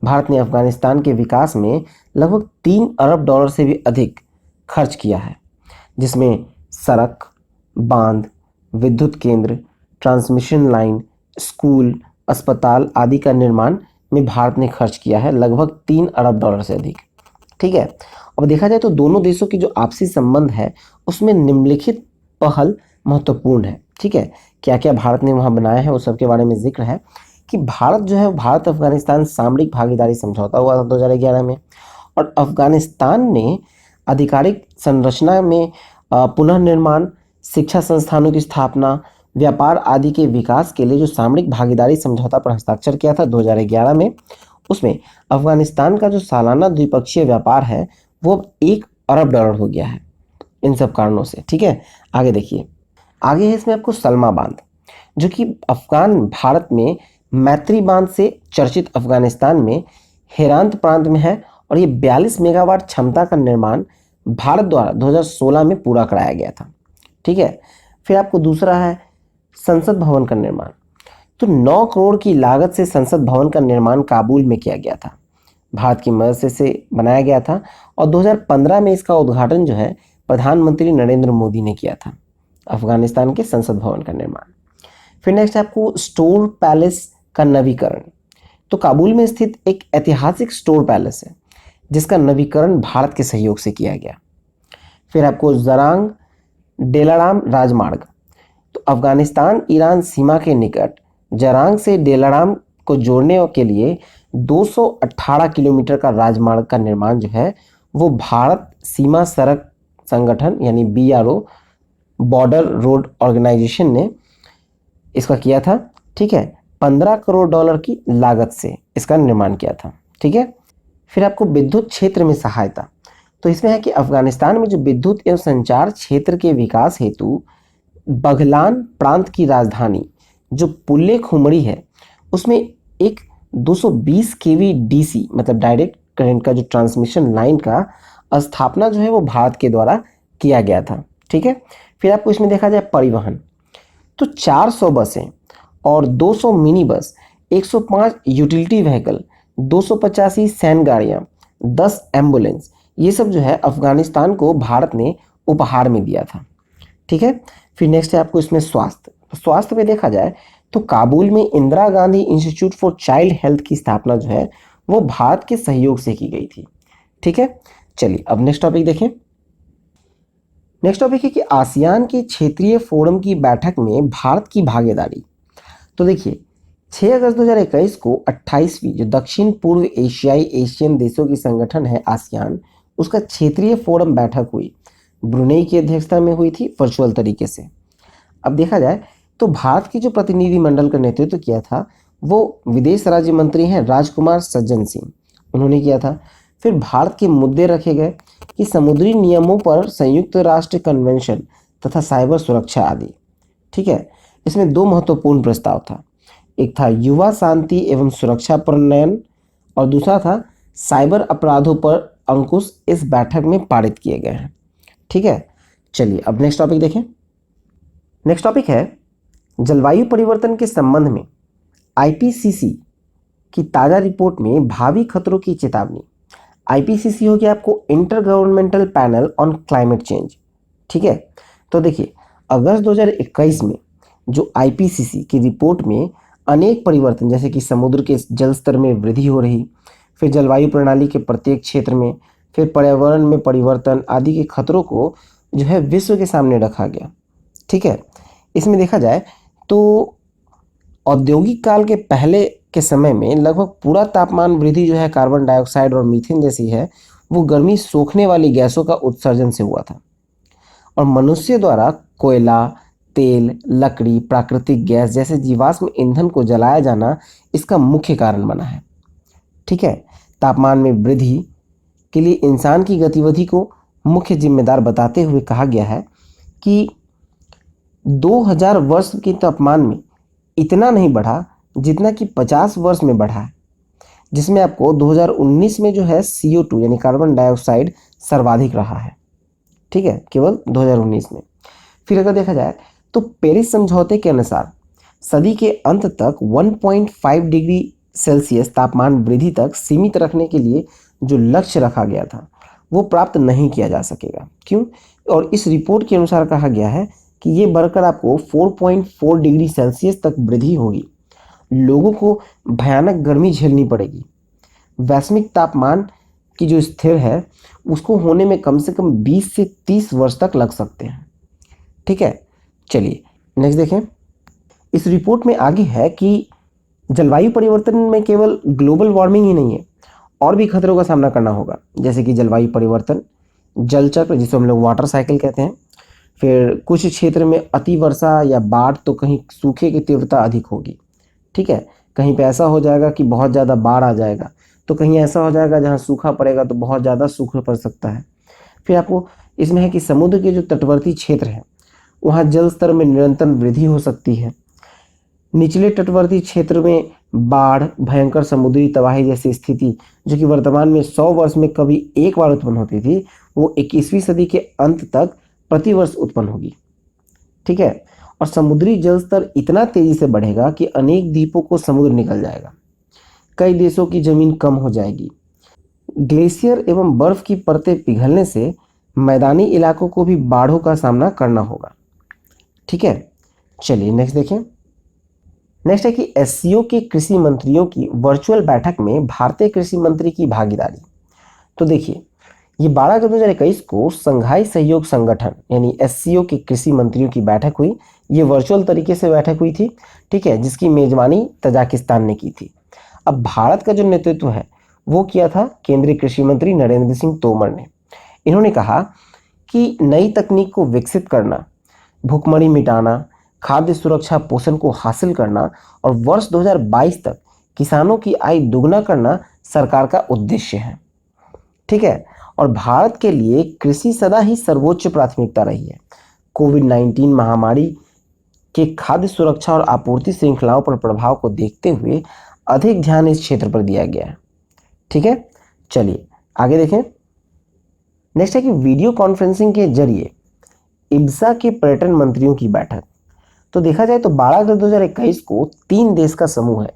भारत ने अफगानिस्तान के विकास में लगभग 3 अरब डॉलर से भी अधिक खर्च किया है, जिसमें सड़क, बांध, विद्युत केंद्र, ट्रांसमिशन लाइन, स्कूल, अस्पताल आदि का निर्माण में भारत ने खर्च किया है लगभग 3 अरब डॉलर से अधिक। ठीक है, अब देखा जाए तो दोनों देशों की जो आपसी संबंध है उसमें निम्नलिखित पहल महत्वपूर्ण है। ठीक है, क्या क्या भारत ने वहाँ बनाया है उस सब के बारे में जिक्र है कि भारत जो है भारत अफगानिस्तान सामरिक भागीदारी समझौता हुआ था 2011 में, और अफगानिस्तान ने आधिकारिक संरचना में पुनर्निर्माण, शिक्षा संस्थानों की स्थापना, व्यापार आदि के विकास के लिए जो सामरिक भागीदारी समझौता पर हस्ताक्षर किया था 2011 में, उसमें अफगानिस्तान का जो सालाना द्विपक्षीय व्यापार है वो 1 अरब डॉलर हो गया है इन सब कारणों से। ठीक है, आगे देखिए, आगे है इसमें आपको सलमा बांध, जो कि अफगान भारत में मैत्री बांध से चर्चित अफगानिस्तान में हेरांत प्रांत में है, और ये 42 मेगावाट क्षमता का निर्माण भारत द्वारा 2016 में पूरा कराया गया था। ठीक है, फिर आपको दूसरा है संसद भवन का निर्माण। तो 9 करोड़ की लागत से संसद भवन का निर्माण काबुल में किया गया था, भारत की मदद से इसे बनाया गया था, और 2015 में इसका उद्घाटन जो है प्रधानमंत्री नरेंद्र मोदी ने किया था, अफगानिस्तान के संसद भवन का निर्माण। फिर नेक्स्ट आपको स्टोर पैलेस का नवीकरण। तो काबुल में स्थित एक ऐतिहासिक स्टोर पैलेस है जिसका नवीकरण भारत के सहयोग से किया गया। फिर आपको जरांग डेलाराम राजमार्ग, तो अफगानिस्तान ईरान सीमा के निकट जरांग से डेलाराम को जोड़ने के लिए 218 किलोमीटर का राजमार्ग का निर्माण जो है वो भारत सीमा सड़क संगठन यानी BRO, बॉर्डर रोड ऑर्गेनाइजेशन ने इसका किया था। ठीक है, 15 करोड़ डॉलर की लागत से इसका निर्माण किया था। ठीक है, फिर आपको विद्युत क्षेत्र में सहायता, तो इसमें है कि अफगानिस्तान में जो विद्युत एवं संचार क्षेत्र के विकास हेतु बघलान प्रांत की राजधानी जो पुल्ले खुमड़ी है उसमें एक 220 केवी DC मतलब डायरेक्ट करंट का जो ट्रांसमिशन लाइन का स्थापना जो है वो भारत के द्वारा किया गया था। ठीक है, फिर आपको इसमें देखा जाए परिवहन, तो 400 बसें और 200 मिनी बस, 105 यूटिलिटी व्हीकल, 285 सैन्य गाड़ियाँ, 10 एम्बुलेंस, ये सब जो है अफगानिस्तान को भारत ने उपहार में दिया था। ठीक है, फिर नेक्स्ट है आपको इसमें स्वास्थ्य। तो स्वास्थ्य में देखा जाए तो काबुल में Indira Gandhi institute for child health की स्थापना जो है वो भारत के सहयोग से की गई थी। ठीक है, चलिए अब नेक्स्ट टॉपिक देखें। नेक्स्ट टॉपिक है कि आसियान के क्षेत्रीय फोरम की बैठक में भारत की भागीदारी। तो देखिए 6 अगस्त 2021 को 28वीं जो दक्षिण पूर्व एशियाई एशियन देशों की संगठन है आसियान, उसका क्षेत्रीय फोरम बैठक हुई, ब्रुनेई की अध्यक्षता में हुई थी वर्चुअल तरीके से। अब देखा जाए तो भारत की जो प्रतिनिधिमंडल का नेतृत्व किया था वो विदेश राज्य मंत्री हैं राजकुमार सज्जन सिंह, उन्होंने किया था। फिर भारत के मुद्दे रखे गए कि समुद्री नियमों पर संयुक्त राष्ट्र कन्वेंशन तथा साइबर सुरक्षा आदि। ठीक है, इसमें 2 महत्वपूर्ण प्रस्ताव था, एक था युवा शांति एवं सुरक्षा प्रणयन और दूसरा था साइबर अपराधों पर अंकुश, इस बैठक में पारित किए गए हैं। ठीक है, चलिए अब नेक्स्ट टॉपिक देखें। नेक्स्ट टॉपिक है जलवायु परिवर्तन के संबंध में IPCC की ताज़ा रिपोर्ट में भावी खतरों की चेतावनी। IPCC हो गया आपको inter governmental panel on climate change. ठीक है, तो देखिए अगस्त 2021 में जो IPCC की रिपोर्ट में अनेक परिवर्तन जैसे कि समुद्र के जल स्तर में वृद्धि हो रही, फिर जलवायु प्रणाली के प्रत्येक क्षेत्र में, फिर पर्यावरण में परिवर्तन आदि के खतरों को जो है विश्व के सामने रखा गया। ठीक है, इसमें देखा जाए तो औद्योगिक काल के पहले के समय में लगभग पूरा तापमान वृद्धि जो है कार्बन डाइऑक्साइड और मीथेन जैसी है वो गर्मी सोखने वाली गैसों का उत्सर्जन से हुआ था, और मनुष्य द्वारा कोयला, तेल, लकड़ी, प्राकृतिक गैस जैसे जीवाश्म ईंधन को जलाया जाना इसका मुख्य कारण बना है। ठीक है, तापमान में वृद्धि के लिए इंसान की गतिविधि को मुख्य जिम्मेदार बताते हुए कहा गया है कि 2000 वर्ष के तापमान में इतना नहीं बढ़ा जितना कि 50 वर्ष में बढ़ा है, जिसमें आपको 2019 में जो है CO2 यानी कार्बन डाइऑक्साइड सर्वाधिक रहा है। ठीक है, केवल 2019 में। फिर अगर देखा जाए तो पेरिस समझौते के अनुसार सदी के अंत तक 1.5 डिग्री सेल्सियस तापमान वृद्धि तक सीमित रखने के लिए जो लक्ष्य रखा गया था वो प्राप्त नहीं किया जा सकेगा। क्यों? और इस रिपोर्ट के अनुसार कहा गया है कि ये बढ़कर आपको 4.4 डिग्री सेल्सियस तक वृद्धि होगी, लोगों को भयानक गर्मी झेलनी पड़ेगी, वैश्विक तापमान की जो स्थिर है उसको होने में कम से कम 20 से 30 वर्ष तक लग सकते हैं। ठीक है, चलिए नेक्स्ट देखें। इस रिपोर्ट में आगे है कि जलवायु परिवर्तन में केवल ग्लोबल वार्मिंग ही नहीं है, और भी खतरों का सामना करना होगा, जैसे कि जलवायु परिवर्तन, जल चक्र जिसे हम लोग वाटर साइकिल कहते हैं, फिर कुछ क्षेत्र में अति वर्षा या बाढ़, तो कहीं सूखे की तीव्रता अधिक होगी। ठीक है, कहीं पे ऐसा हो जाएगा कि बहुत ज़्यादा बाढ़ आ जाएगा, तो कहीं ऐसा हो जाएगा जहाँ सूखा पड़ेगा तो बहुत ज़्यादा सूखा पड़ सकता है। फिर आपको इसमें है कि समुद्र के जो तटवर्ती क्षेत्र हैं वहाँ जल स्तर में निरंतर वृद्धि हो सकती है, निचले तटवर्ती क्षेत्र में बाढ़, भयंकर समुद्री तबाही जैसी स्थिति जो कि वर्तमान में 100 वर्ष में कभी एक बार उत्पन्न होती थी वो 21वीं सदी के अंत तक प्रतिवर्ष उत्पन्न होगी। ठीक है, और समुद्री जल स्तर इतना तेजी से बढ़ेगा कि अनेक द्वीपों को समुद्र निकल जाएगा, कई देशों की जमीन कम हो जाएगी, ग्लेशियर एवं बर्फ की परतें पिघलने से मैदानी इलाकों को भी बाढ़ों का सामना करना होगा। ठीक है, चलिए नेक्स्ट देखें। नेक्स्ट है कि एससीओ के कृषि मंत्रियों की वर्चुअल बैठक में भारतीय कृषि मंत्री की भागीदारी। तो देखिए, ये 12 अगस्त 2021 को संघाई सहयोग संगठन यानी एससीओ के कृषि मंत्रियों की बैठक हुई। ये वर्चुअल तरीके से बैठक हुई थी, ठीक है, जिसकी मेजबानी तजाकिस्तान ने की थी। अब भारत का जो नेतृत्व है वो किया था केंद्रीय कृषि मंत्री नरेंद्र सिंह तोमर ने। इन्होंने कहा कि नई तकनीक को विकसित करना, भूखमरी मिटाना, खाद्य सुरक्षा पोषण को हासिल करना और वर्ष 2022 तक किसानों की आय दुगना करना सरकार का उद्देश्य है, ठीक है। और भारत के लिए कृषि सदा ही सर्वोच्च प्राथमिकता रही है। कोविड-19 महामारी के खाद्य सुरक्षा और आपूर्ति श्रृंखलाओं पर प्रभाव को देखते हुए अधिक ध्यान इस क्षेत्र पर दिया गया है, ठीक है। चलिए आगे देखें। नेक्स्ट है कि वीडियो कॉन्फ्रेंसिंग के जरिए इब्सा के पर्यटन मंत्रियों की बैठक। तो देखा जाए तो 12 अगस्त 2021 को 3 देश का समूह है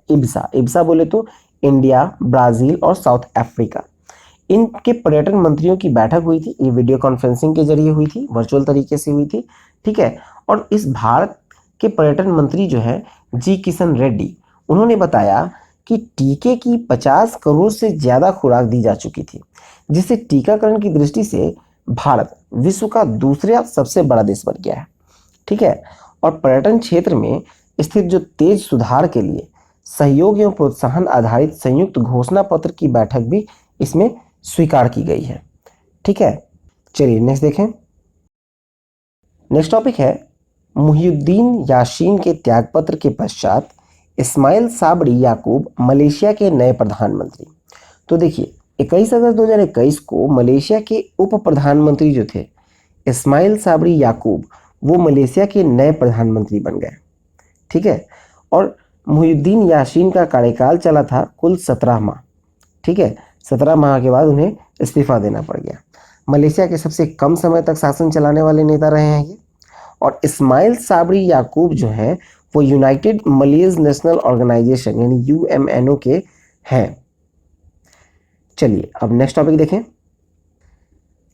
इब्सा बोले तो इंडिया, ब्राजील और साउथ अफ्रीका, इनके पर्यटन मंत्रियों की बैठक हुई थी। ये वीडियो कॉन्फ्रेंसिंग के जरिए हुई थी, वर्चुअल तरीके से हुई थी, ठीक है। और इस भारत के पर्यटन मंत्री जो है जी किशन रेड्डी, उन्होंने बताया कि टीके की 50 करोड़ से ज़्यादा खुराक दी जा चुकी थी, जिससे टीकाकरण की दृष्टि से भारत विश्व का दूसरा सबसे बड़ा देश बन गया है, ठीक है। और पर्यटन क्षेत्र में स्थित जो तेज सुधार के लिए सहयोग एवं प्रोत्साहन आधारित संयुक्त घोषणा पत्र की बैठक भी इसमें स्वीकार की गई है, ठीक है। चलिए नेक्स्ट देखें। नेक्स्ट टॉपिक है मुहियुद्दीन यासीन के त्यागपत्र के पश्चात इस्माइल साबरी याकूब मलेशिया के नए प्रधानमंत्री। तो देखिए 21 अगस्त 2021 को मलेशिया के उप प्रधानमंत्री जो थे इस्माइल साबरी याकूब, वो मलेशिया के नए प्रधानमंत्री बन गए, ठीक है। और मुहियुद्दीन यासीन का कार्यकाल चला था कुल 17 माह, ठीक है। 17 माह के बाद उन्हें इस्तीफा देना पड़ गया। मलेशिया के सबसे कम समय तक शासन चलाने वाले नेता रहे हैं ये। और इस्माइल साबरी याकूब जो है वो यूनाइटेड मलेज नेशनल ऑर्गेनाइजेशन यानी यूएमएनओ के हैं। चलिए अब नेक्स्ट टॉपिक देखें।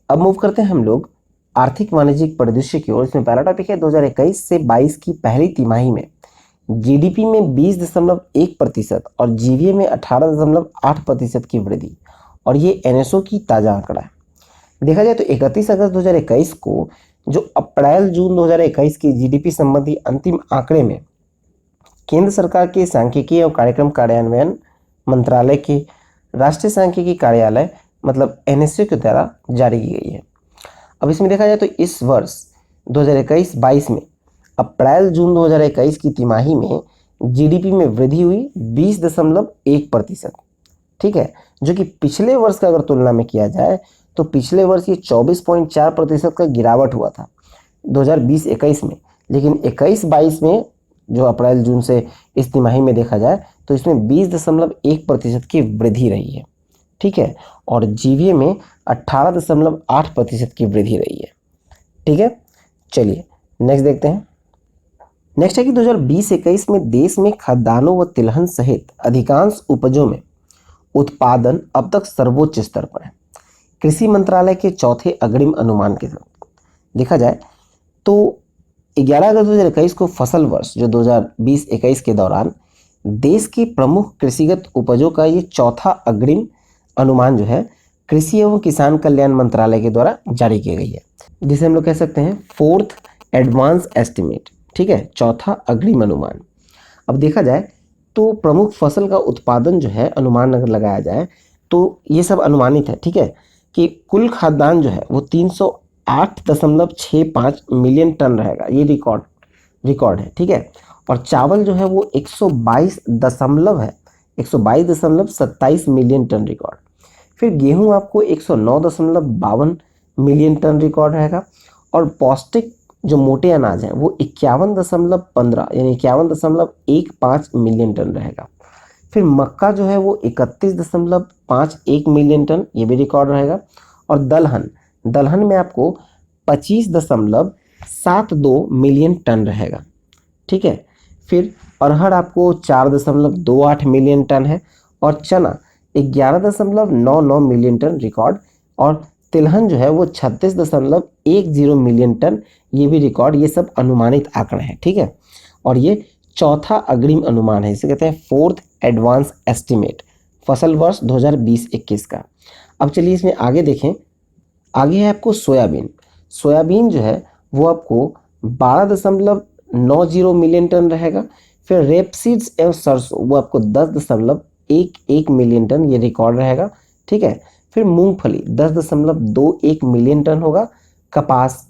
अब मूव करते हैं हम लोग आर्थिक वाणिज्यिक परिदृश्य की ओर। इसमें पहला टॉपिक है 2021 से 22 की पहली तिमाही में जीडीपी में 20.1% और जीवीए में 18.8% की वृद्धि, और ये एनएसओ की ताज़ा आंकड़ा है। देखा जाए तो 31 अगस्त 2021 को जो अप्रैल जून 2021 की जीडीपी संबंधी अंतिम आंकड़े में केंद्र सरकार के सांख्यिकी और कार्यक्रम कार्यान्वयन मंत्रालय के राष्ट्रीय सांख्यिकी कार्यालय मतलब एनएसओ के द्वारा जारी की गई है। अब इसमें देखा जाए तो इस वर्ष 2021-22 में अप्रैल जून 2021 की तिमाही में जीडीपी में वृद्धि हुई 20.1%, ठीक है, जो कि पिछले वर्ष का अगर तुलना में किया जाए तो पिछले वर्ष ये 24.4% का गिरावट हुआ था 2020-21 में, लेकिन 21-22 में जो अप्रैल जून से इस तिमाही में देखा जाए तो इसमें 20.1% की वृद्धि रही है, ठीक है। और जीवीए में 18.8% की वृद्धि रही है, ठीक है। चलिए नेक्स्ट देखते हैं। नेक्स्ट है कि 2020-21 में देश में खाद्यान्नों व तिलहन सहित अधिकांश उपजों में उत्पादन अब तक सर्वोच्च स्तर पर है। कृषि मंत्रालय के चौथे अग्रिम अनुमान के साथ देखा जाए तो 11 अगस्त 2021 को फसल वर्ष जो 2020-21 के दौरान देश के प्रमुख कृषिगत उपजों का ये चौथा अग्रिम अनुमान जो है कृषि एवं किसान कल्याण मंत्रालय के द्वारा जारी की गई है, जिसे हम लोग कह सकते हैं फोर्थ एडवांस एस्टिमेट, ठीक है, चौथा अग्रिम अनुमान। अब देखा जाए तो प्रमुख फसल का उत्पादन जो है अनुमान अगर लगाया जाए तो ये सब अनुमानित है, ठीक है, कि कुल खाद्यान्न जो है वो 308.65 मिलियन टन रहेगा, ये रिकॉर्ड है, ठीक है। और चावल जो है वो 122.27 मिलियन टन रिकॉर्ड। फिर गेहूं आपको 109.52 मिलियन टन रिकॉर्ड रहेगा। और पौष्टिक जो मोटे अनाज हैं वो 51.15 यानी 51.15 मिलियन टन रहेगा। फिर मक्का जो है वो 31.51 मिलियन टन, ये भी रिकॉर्ड रहेगा। और दलहन में आपको 25.72 मिलियन टन रहेगा, ठीक है। फिर अरहर आपको 4.28 मिलियन टन है और चना 11.99 मिलियन टन रिकॉर्ड। और तिलहन जो है वो 36.10 मिलियन टन, ये भी रिकॉर्ड। ये सब अनुमानित आंकड़े हैं, ठीक है। और ये चौथा अग्रिम अनुमान है, इसे कहते हैं फोर्थ एडवांस एस्टिमेट फसल वर्ष 2020-21 का। अब चलिए इसमें आगे देखें। आगे है आपको सोयाबीन। सोयाबीन जो है वो आपको 12.90 मिलियन टन रहेगा। फिर रेपसीड्स एवं सरसों वो आपको 10.11 मिलियन टन, ये रिकॉर्ड रहेगा। ठीक है। फिर मूंगफली 10.21 मिलियन टन होगा। कपास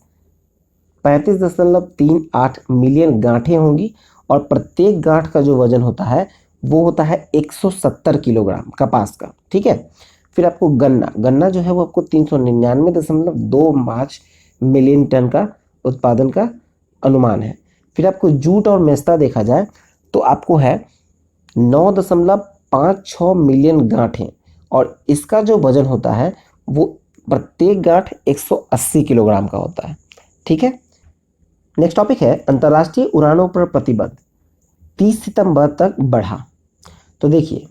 35.38 मिलियन गांठें होंगी और प्रत्येक गांठ का जो वजन होता है वो होता है 170 किलोग्राम कपास का। ठीक है। फिर आपको गन्ना जो है वो आपको 399.25 मिलियन टन का उत्पादन का अनुमान है। फिर आपको जूट और मेस्ता देखा जाए तो आपको है 9.56 मिलियन गांठें और इसका जो वजन होता है वो प्रत्येक गांठ 180 किलोग्राम का होता है। ठीक है। नेक्स्ट टॉपिक है अंतर्राष्ट्रीय उड़ानों पर प्रतिबंध 30 सितंबर तक बढ़ा। तो देखिए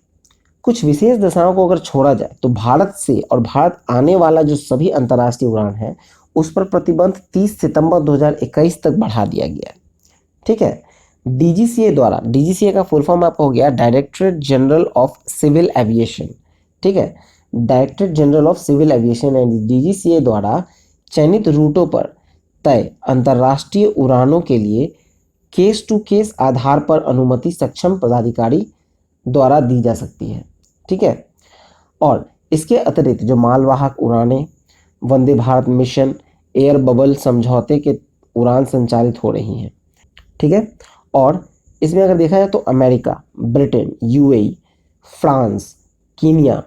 कुछ विशेष दशाओं को अगर छोड़ा जाए तो भारत से और भारत आने वाला जो सभी अंतर्राष्ट्रीय उड़ान है उस पर प्रतिबंध 30 सितंबर 2021 तक बढ़ा दिया गया है। ठीक है। डीजीसीए द्वारा, डीजीसीए का फुल फॉर्म आपका हो गया directorate general of civil aviation. ठीक है। Directorate general of civil aviation and DGCA द्वारा चयनित रूटों पर तय अंतर्राष्ट्रीय उड़ानों के लिए केस टू केस आधार पर अनुमति सक्षम पदाधिकारी द्वारा दी जा सकती है। ठीक है। और इसके अतिरिक्त जो मालवाहक उड़ानें, Vande Bharat mission, air bubble समझौते के उड़ान संचालित हो रही हैं। ठीक है। और इसमें अगर देखा जाए तो America, Britain, UAE, France, Kenya,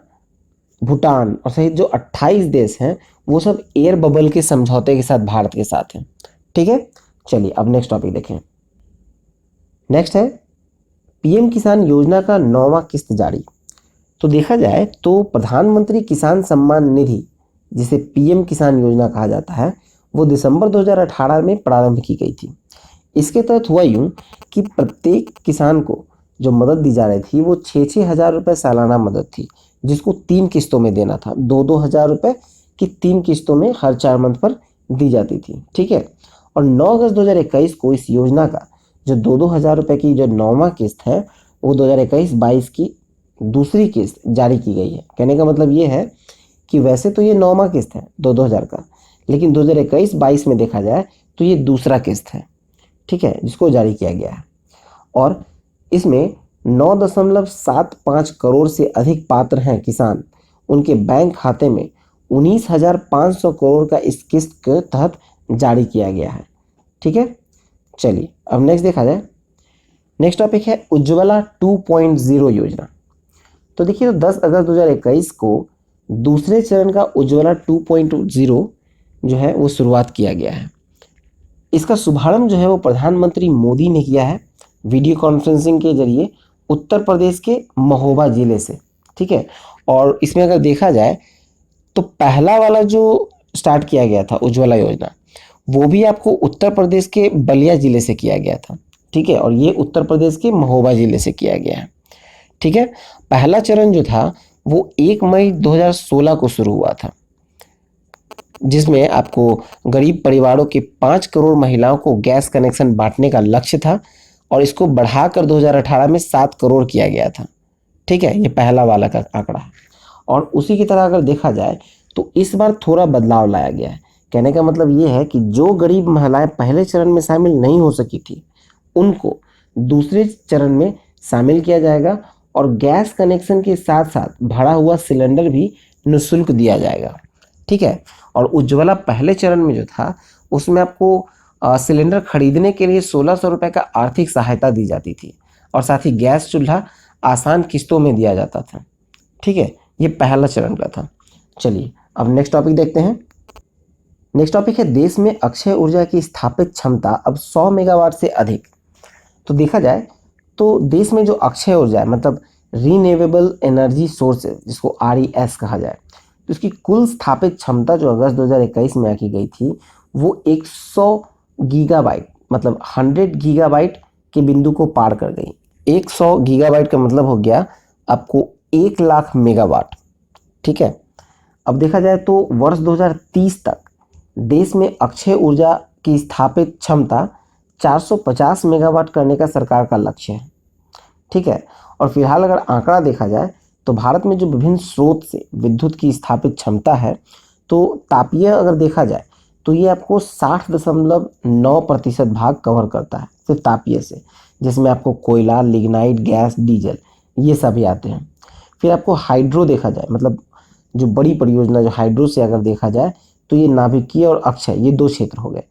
Bhutan और सहित जो 28 देश हैं वो सब एयर बबल के समझौते के साथ भारत के साथ हैं। ठीक है। चलिए अब नेक्स्ट टॉपिक देखें। नेक्स्ट है पीएम किसान योजना का 9वां किस्त जारी। तो देखा जाए तो प्रधानमंत्री किसान सम्मान निधि, जिसे पीएम किसान योजना कहा जाता है, वो दिसंबर 2018 में प्रारंभ की गई थी। इसके तहत हुआ यूं कि प्रत्येक किसान को जो मदद दी जा रही थी वो 6-6 हज़ार रुपये सालाना मदद थी, जिसको 3 किस्तों में देना था। 2-2 हज़ार रुपये की 3 किस्तों में हर 4 मंथ पर दी जाती थी। ठीक है। और 9 अगस्त 2021 को इस योजना का जो 2-2 हज़ार रुपये की जो 9वां किस्त है वो 2021-22 की दूसरी किस्त जारी की गई है। कहने का मतलब ये है कि वैसे तो ये 9वां किस्त है 2-2 हज़ार का, लेकिन 2021-22 में देखा जाए तो ये दूसरा किस्त है। ठीक है, जिसको जारी किया गया है। और इसमें 9.75 करोड़ से अधिक पात्र हैं किसान, उनके बैंक खाते में 19,500 करोड़ का इस किस्त के तहत जारी किया गया है। ठीक है। चलिए अब नेक्स्ट देखा जाए। नेक्स्ट टॉपिक है उज्ज्वला 2.0 योजना। तो देखिए तो 10 अगस्त 2021 को दूसरे चरण का उज्ज्वला 2.0 जो है वो शुरुआत किया गया है। इसका शुभारंभ जो है वो प्रधानमंत्री मोदी ने किया है वीडियो कॉन्फ्रेंसिंग के जरिए उत्तर प्रदेश के महोबा जिले से। ठीक है। और इसमें अगर देखा जाए तो पहला वाला जो स्टार्ट किया गया था उज्ज्वला योजना, वो भी आपको उत्तर प्रदेश के बलिया जिले से किया गया था। ठीक है। और ये उत्तर प्रदेश के महोबा जिले से किया गया है। ठीक है। पहला चरण जो था वो 1 मई 2016 को शुरू हुआ था, जिसमें आपको गरीब परिवारों के 5 करोड़ महिलाओं को गैस कनेक्शन बांटने का लक्ष्य था और इसको बढ़ाकर 2018 में 7 करोड़ किया गया था। ठीक है। ये पहला वाला का आंकड़ा है। और उसी की तरह अगर देखा जाए तो इस बार थोड़ा बदलाव लाया गया है। कहने का मतलब ये है कि जो गरीब महिलाएं पहले चरण में शामिल नहीं हो सकी थी उनको दूसरे चरण में शामिल किया जाएगा और गैस कनेक्शन के साथ साथ भरा हुआ सिलेंडर भी निःशुल्क दिया जाएगा। ठीक है। और उज्ज्वला पहले चरण में जो था उसमें आपको सिलेंडर खरीदने के लिए 1,600 रुपये का आर्थिक सहायता दी जाती थी और साथ ही गैस चूल्हा आसान किस्तों में दिया जाता था। ठीक है। ये पहला चरण का था। चलिए अब नेक्स्ट टॉपिक देखते हैं। नेक्स्ट टॉपिक है देश में अक्षय ऊर्जा की स्थापित क्षमता अब 100 मेगावाट से अधिक। तो देखा जाए तो देश में जो अक्षय ऊर्जा है मतलब रीन्यूएबल एनर्जी सोर्सेज, जिसको RES कहा जाए, तो इसकी कुल स्थापित क्षमता जो अगस्त 2021 में आकी गई थी वो 100 गीगाबाइट मतलब 100 गीगाबाइट के बिंदु को पार कर गई। 100 गीगाबाइट का मतलब हो गया आपको 1 लाख मेगावाट। ठीक है। अब देखा जाए तो वर्ष 2030 तक देश में अक्षय ऊर्जा की स्थापित क्षमता 450 मेगावाट करने का सरकार का लक्ष्य है। ठीक है। और फिलहाल अगर आंकड़ा देखा जाए तो भारत में जो विभिन्न स्रोत से विद्युत की स्थापित क्षमता है, तो तापीय अगर देखा जाए तो ये आपको 60.9% भाग कवर करता है सिर्फ तापीय से, जिसमें आपको कोयला, लिग्नाइट, गैस, डीजल ये सभी आते हैं। फिर आपको हाइड्रो देखा जाए, मतलब जो बड़ी परियोजना जो हाइड्रो से अगर देखा जाए तो ये नाभिकीय और अक्षय ये दो क्षेत्र हो गए।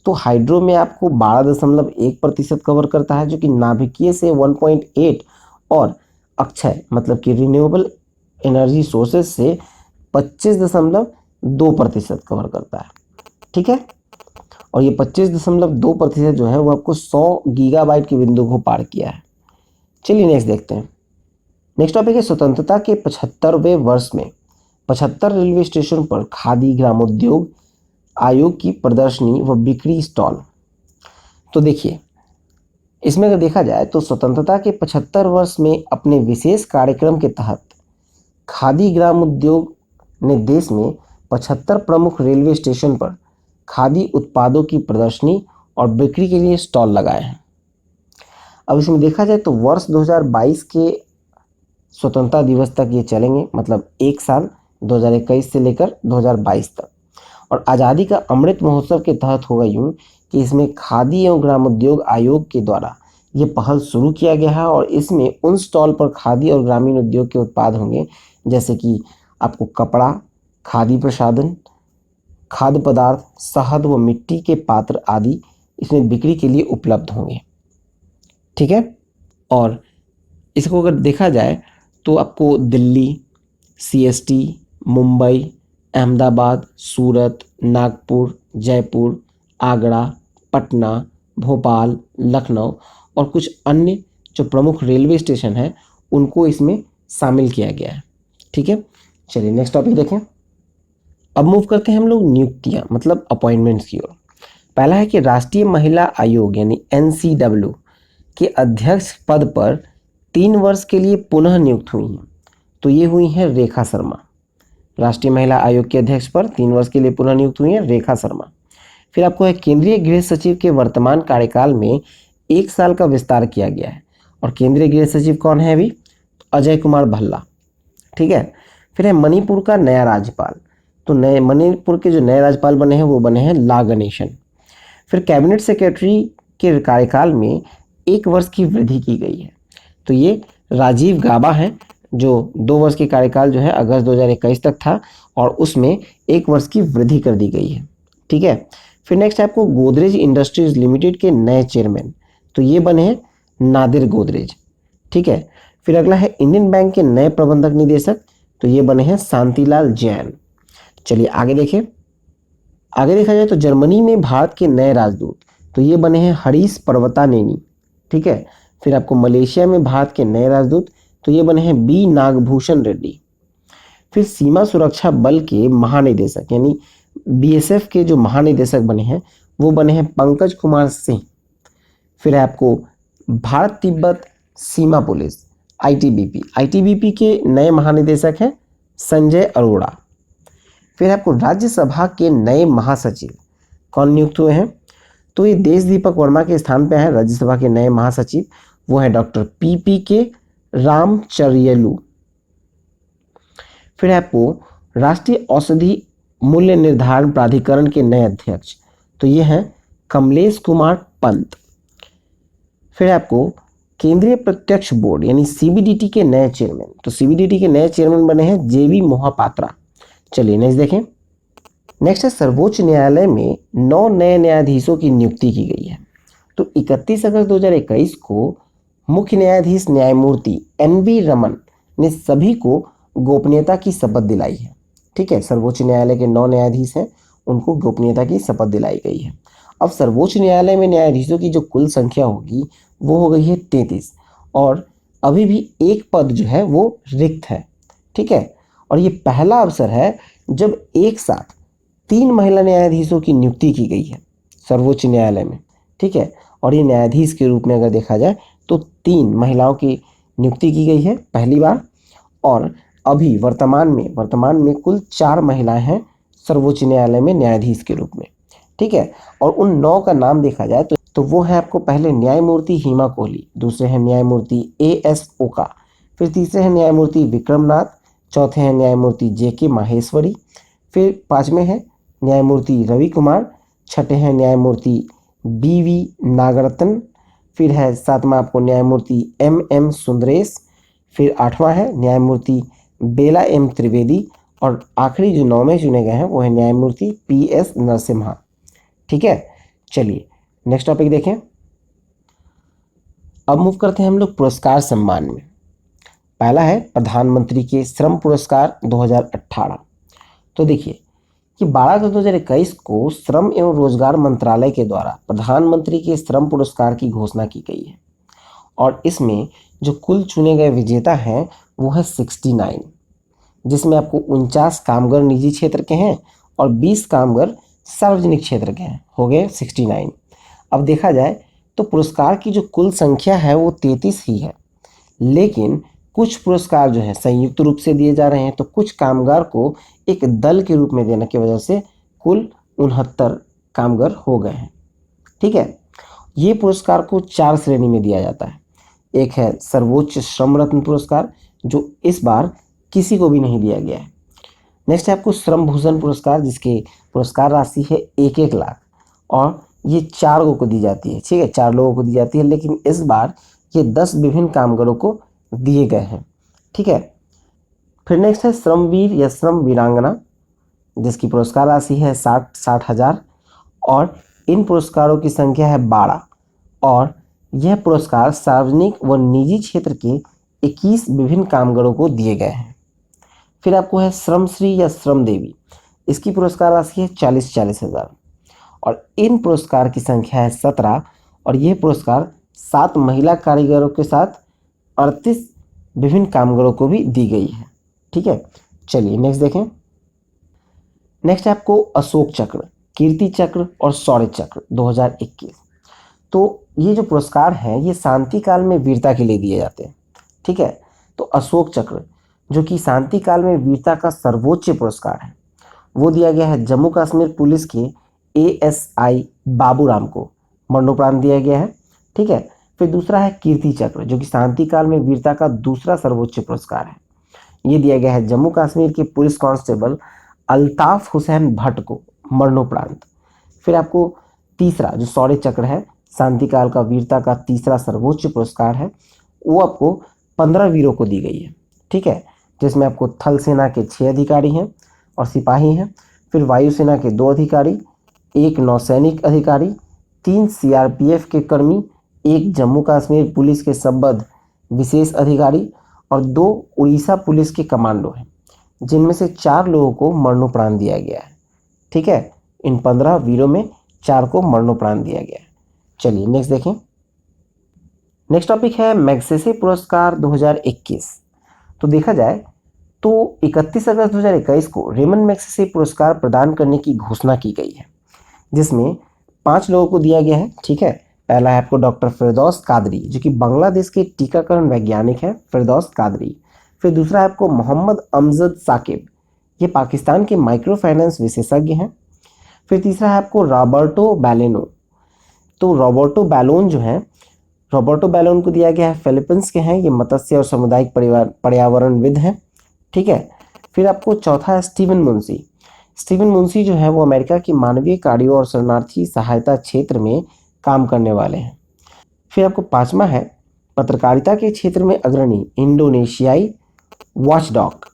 तो हाइड्रो में आपको 12.1% कवर करता है, जो कि नाभिकीय से 1.8 और अक्षय मतलब कि रिन्यूएबल एनर्जी सोर्सेज से 25.2% कवर करता है। ठीक है। और ये 25.2% जो है वो आपको 100 गीगाबाइट के बिंदु को पार किया है। चलिए नेक्स्ट देखते हैं। नेक्स्ट टॉपिक है स्वतंत्रता के 75वें वर्ष में 75 रेलवे स्टेशन पर खादी ग्रामोद्योग आयोग की प्रदर्शनी व बिक्री स्टॉल। तो देखिए, इसमें अगर देखा जाए तो स्वतंत्रता के 75 वर्ष में अपने विशेष कार्यक्रम के तहत खादी ग्राम उद्योग ने देश में 75 प्रमुख रेलवे स्टेशन पर खादी उत्पादों की प्रदर्शनी और बिक्री के लिए स्टॉल लगाए हैं। अब इसमें देखा जाए तो वर्ष 2022 के स्वतंत्रता दिवस तक ये चलेंगे, मतलब एक साल 2021 से लेकर 2022 तक। और आज़ादी का अमृत महोत्सव के तहत होगा यूँ कि इसमें खादी एवं ग्रामोद्योग आयोग के द्वारा ये पहल शुरू किया गया है, और इसमें उन स्टॉल पर खादी और ग्रामीण उद्योग के उत्पाद होंगे, जैसे कि आपको कपड़ा, खादी प्रसाधन, खाद्य पदार्थ, शहद व मिट्टी के पात्र आदि इसमें बिक्री के लिए उपलब्ध होंगे। ठीक है। और इसको अगर देखा जाए तो आपको दिल्ली, CST, मुंबई, अहमदाबाद, सूरत, नागपुर, जयपुर, आगरा, पटना, भोपाल, लखनऊ और कुछ अन्य जो प्रमुख रेलवे स्टेशन हैं उनको इसमें शामिल किया गया है। ठीक है। चलिए नेक्स्ट टॉपिक देखें। अब मूव करते हैं हम लोग नियुक्तियां मतलब अपॉइंटमेंट्स की ओर। पहला है कि राष्ट्रीय महिला आयोग यानी NCW के अध्यक्ष पद पर 3 वर्ष के लिए पुनः नियुक्त हुई हैं। तो ये हुई हैं रेखा शर्मा। राष्ट्रीय महिला आयोग के अध्यक्ष पर 3 वर्ष के लिए पुनः नियुक्त हुई हैं रेखा शर्मा। फिर आपको है केंद्रीय गृह सचिव के वर्तमान कार्यकाल में 1 साल का विस्तार किया गया है। और केंद्रीय गृह सचिव कौन है अभी? अजय कुमार भल्ला। ठीक है। फिर है मणिपुर का नया राज्यपाल। तो नए मणिपुर के जो नए राज्यपाल बने हैं वो बने हैं ला गणेशन। फिर कैबिनेट सेक्रेटरी के कार्यकाल में 1 वर्ष की वृद्धि की गई है। तो ये राजीव गाबा हैं, जो 2 वर्ष के कार्यकाल जो है अगस्त 2021 तक था, और उसमें 1 वर्ष की वृद्धि कर दी गई है। ठीक है। फिर नेक्स्ट आपको गोदरेज इंडस्ट्रीज लिमिटेड के नए चेयरमैन, तो ये बने हैं नादिर गोदरेज। ठीक है। फिर अगला है इंडियन बैंक के नए प्रबंधक निदेशक, तो ये बने हैं शांतिलाल जैन। चलिए आगे देखें। आगे देखा जाए तो जर्मनी में भारत के नए राजदूत, तो ये बने हैं हरीश पर्वतानेनी। ठीक है। फिर आपको मलेशिया में भारत के नए राजदूत, तो ये बने हैं बी नागभूषण रेड्डी। फिर सीमा सुरक्षा बल के महानिदेशक यानी BSF के जो महानिदेशक बने हैं वो बने हैं पंकज कुमार सिंह। फिर है आपको भारत तिब्बत सीमा पुलिस ITBP के नए महानिदेशक हैं संजय अरोड़ा। फिर आपको राज्यसभा के नए महासचिव कौन नियुक्त हुए हैं? तो ये देश दीपक वर्मा के स्थान पे है राज्यसभा के नए महासचिव, वो है डॉक्टर PPK रामचरियलू। फिर आपको राष्ट्रीय औषधि मूल्य निर्धारण प्राधिकरण के नए अध्यक्ष, तो ये हैं कमलेश कुमार पंत। फिर आपको केंद्रीय प्रत्यक्ष बोर्ड यानी CBDT के नए चेयरमैन, तो CBDT के नए चेयरमैन बने हैं JB मोहापात्रा। चलिए नेक्स्ट देखें। नेक्स्ट है सर्वोच्च न्यायालय में 9 नए न्यायाधीशों की नियुक्ति की गई है। तो 31 अगस्त 2021 को मुख्य न्यायाधीश न्यायमूर्ति NV रमन ने सभी को गोपनीयता की शपथ दिलाई है। ठीक है। सर्वोच्च न्यायालय के 9 न्यायाधीश हैं, उनको गोपनीयता की शपथ दिलाई गई है। अब सर्वोच्च न्यायालय में न्यायाधीशों की जो कुल संख्या होगी वो हो गई है 33, और अभी भी एक पद जो है वो रिक्त है। ठीक है। और ये पहला अवसर है जब एक साथ 3 महिला न्यायाधीशों की नियुक्ति की गई है सर्वोच्च न्यायालय में। ठीक है। और ये न्यायाधीश के रूप में अगर देखा जाए तो 3 महिलाओं की नियुक्ति की गई है पहली बार, और अभी वर्तमान में कुल 4 महिलाएं हैं सर्वोच्च न्यायालय में न्यायाधीश के रूप में। ठीक है। और उन 9 का नाम देखा जाए तो वो है आपको पहले न्यायमूर्ति हेमा कोहली, दूसरे हैं न्यायमूर्ति एएस ओका, फिर तीसरे हैं न्यायमूर्ति विक्रमनाथ, चौथे हैं न्यायमूर्ति जेके माहेश्वरी, फिर पांचवें हैं न्यायमूर्ति रवि कुमार, छठे हैं न्यायमूर्ति बीवी नागरत्न, फिर है सातवां आपको न्यायमूर्ति एम सुंदरेश, फिर आठवां है न्यायमूर्ति बेला एम त्रिवेदी, और आखिरी जो नौवें चुने गए हैं वो है न्यायमूर्ति पीएस नरसिम्हा। ठीक है, चलिए नेक्स्ट टॉपिक देखें। अब मूव करते हैं हम लोग पुरस्कार सम्मान में। पहला है प्रधानमंत्री के श्रम पुरस्कार 2018। तो देखिए कि 12/2021 को श्रम एवं रोजगार मंत्रालय के द्वारा प्रधानमंत्री के श्रम पुरस्कार की घोषणा की गई है, और इसमें जो कुल चुने गए विजेता हैं वो है 69, जिसमें आपको 49 कामगार निजी क्षेत्र के हैं और 20 कामगार सार्वजनिक क्षेत्र के हैं, हो गए 69। अब देखा जाए तो पुरस्कार की जो कुल संख्या है वो 33 ही है, लेकिन कुछ पुरस्कार जो है संयुक्त रूप से दिए जा रहे हैं, तो कुछ कामगार को एक दल के रूप में देने की वजह से कुल 69 कामगार हो गए हैं। ठीक है, ये पुरस्कार को 4 श्रेणी में दिया जाता है। एक है सर्वोच्च श्रम रत्न पुरस्कार, जो इस बार किसी को भी नहीं दिया गया है। नेक्स्ट है आपको श्रम भूषण पुरस्कार, जिसकी पुरस्कार राशि है 1-1 लाख, और ये 4 लोगों को दी जाती है। ठीक है, 4 लोगों को दी जाती है, लेकिन इस बार ये 10 विभिन्न कामगारों को दिए गए हैं। ठीक है, फिर नेक्स्ट है श्रमवीर या श्रम वीरांगना, जिसकी पुरस्कार राशि है 60,000, और इन पुरस्कारों की संख्या है 12, और यह पुरस्कार सार्वजनिक व निजी क्षेत्र के 21 विभिन्न कामगारों को दिए गए हैं। फिर आपको है श्रमश्री या श्रम देवी, इसकी पुरस्कार राशि है 40,000 और इन पुरस्कार की संख्या है 17, और यह पुरस्कार 7 महिला कारीगरों के साथ 38 विभिन्न कामगारों को भी दी गई है। ठीक है, चलिए नेक्स्ट देखें। नेक्स्ट है आपको अशोक चक्र, कीर्ति चक्र और शौर्य चक्र 2021। तो ये जो पुरस्कार हैं ये शांति काल में वीरता के लिए दिए जाते हैं। ठीक है, तो अशोक चक्र जो कि शांति काल में वीरता का सर्वोच्च पुरस्कार है, वो दिया गया है जम्मू कश्मीर पुलिस के एएसआई बाबूराम को, मरणोपरांत दिया गया है। ठीक है, फिर दूसरा है कीर्ति चक्र, जो कि शांति काल में वीरता का दूसरा सर्वोच्च पुरस्कार है। ये दिया गया है जम्मू कश्मीर के पुलिस कांस्टेबल अल्ताफ हुसैन भट्ट को, मरणोपरांत। फिर आपको तीसरा जो शौर्य चक्र है, शांति काल का वीरता का तीसरा सर्वोच्च पुरस्कार है, वो आपको 15 वीरों को दी गई है। ठीक है, जिसमें आपको थल सेना के 6 अधिकारी हैं और सिपाही हैं, फिर वायुसेना के 2 अधिकारी, 1 नौसैनिक अधिकारी, 3 सीआरपीएफ के कर्मी, 1 जम्मू कश्मीर पुलिस के संबद्ध विशेष अधिकारी और 2 उड़ीसा पुलिस के कमांडो हैं, जिनमें से 4 लोगों को मरणोपरांत दिया गया है। ठीक है, इन 15 वीरों में 4 को मरणोपरांत दिया गया है। चलिए नेक्स्ट देखें। नेक्स्ट टॉपिक है मैग्सेसे पुरस्कार 2021। तो देखा जाए तो 31 अगस्त 2021 को रेमन मैग्सेसे पुरस्कार प्रदान करने की घोषणा की गई है, जिसमें 5 लोगों को दिया गया है। ठीक है, पहला है आपको डॉक्टर फिरदौस कादरी, जो कि बांग्लादेश के टीकाकरण वैज्ञानिक हैं, फिरदौस कादरी। फिर दूसरा है आपको मोहम्मद अमजद साकिब, ये पाकिस्तान के माइक्रो फाइनेंस विशेषज्ञ हैं। फिर तीसरा है आपको रॉबर्टो बैलेनो, तो रॉबर्टो बैलोन जो है, रॉबर्टो बैलोन को दिया गया है, फिलीपींस के हैं, ये मत्स्य और सामुदायिक पर्यावरणविद हैं। ठीक है, फिर आपको चौथा है स्टीवन मुंशी। स्टीवन मुंशी जो है वो अमेरिका की मानवीय कार्यों और शरणार्थी सहायता क्षेत्र में काम करने वाले हैं। फिर आपको पांचवा है पत्रकारिता के क्षेत्र में अग्रणी इंडोनेशियाई वॉचडॉग,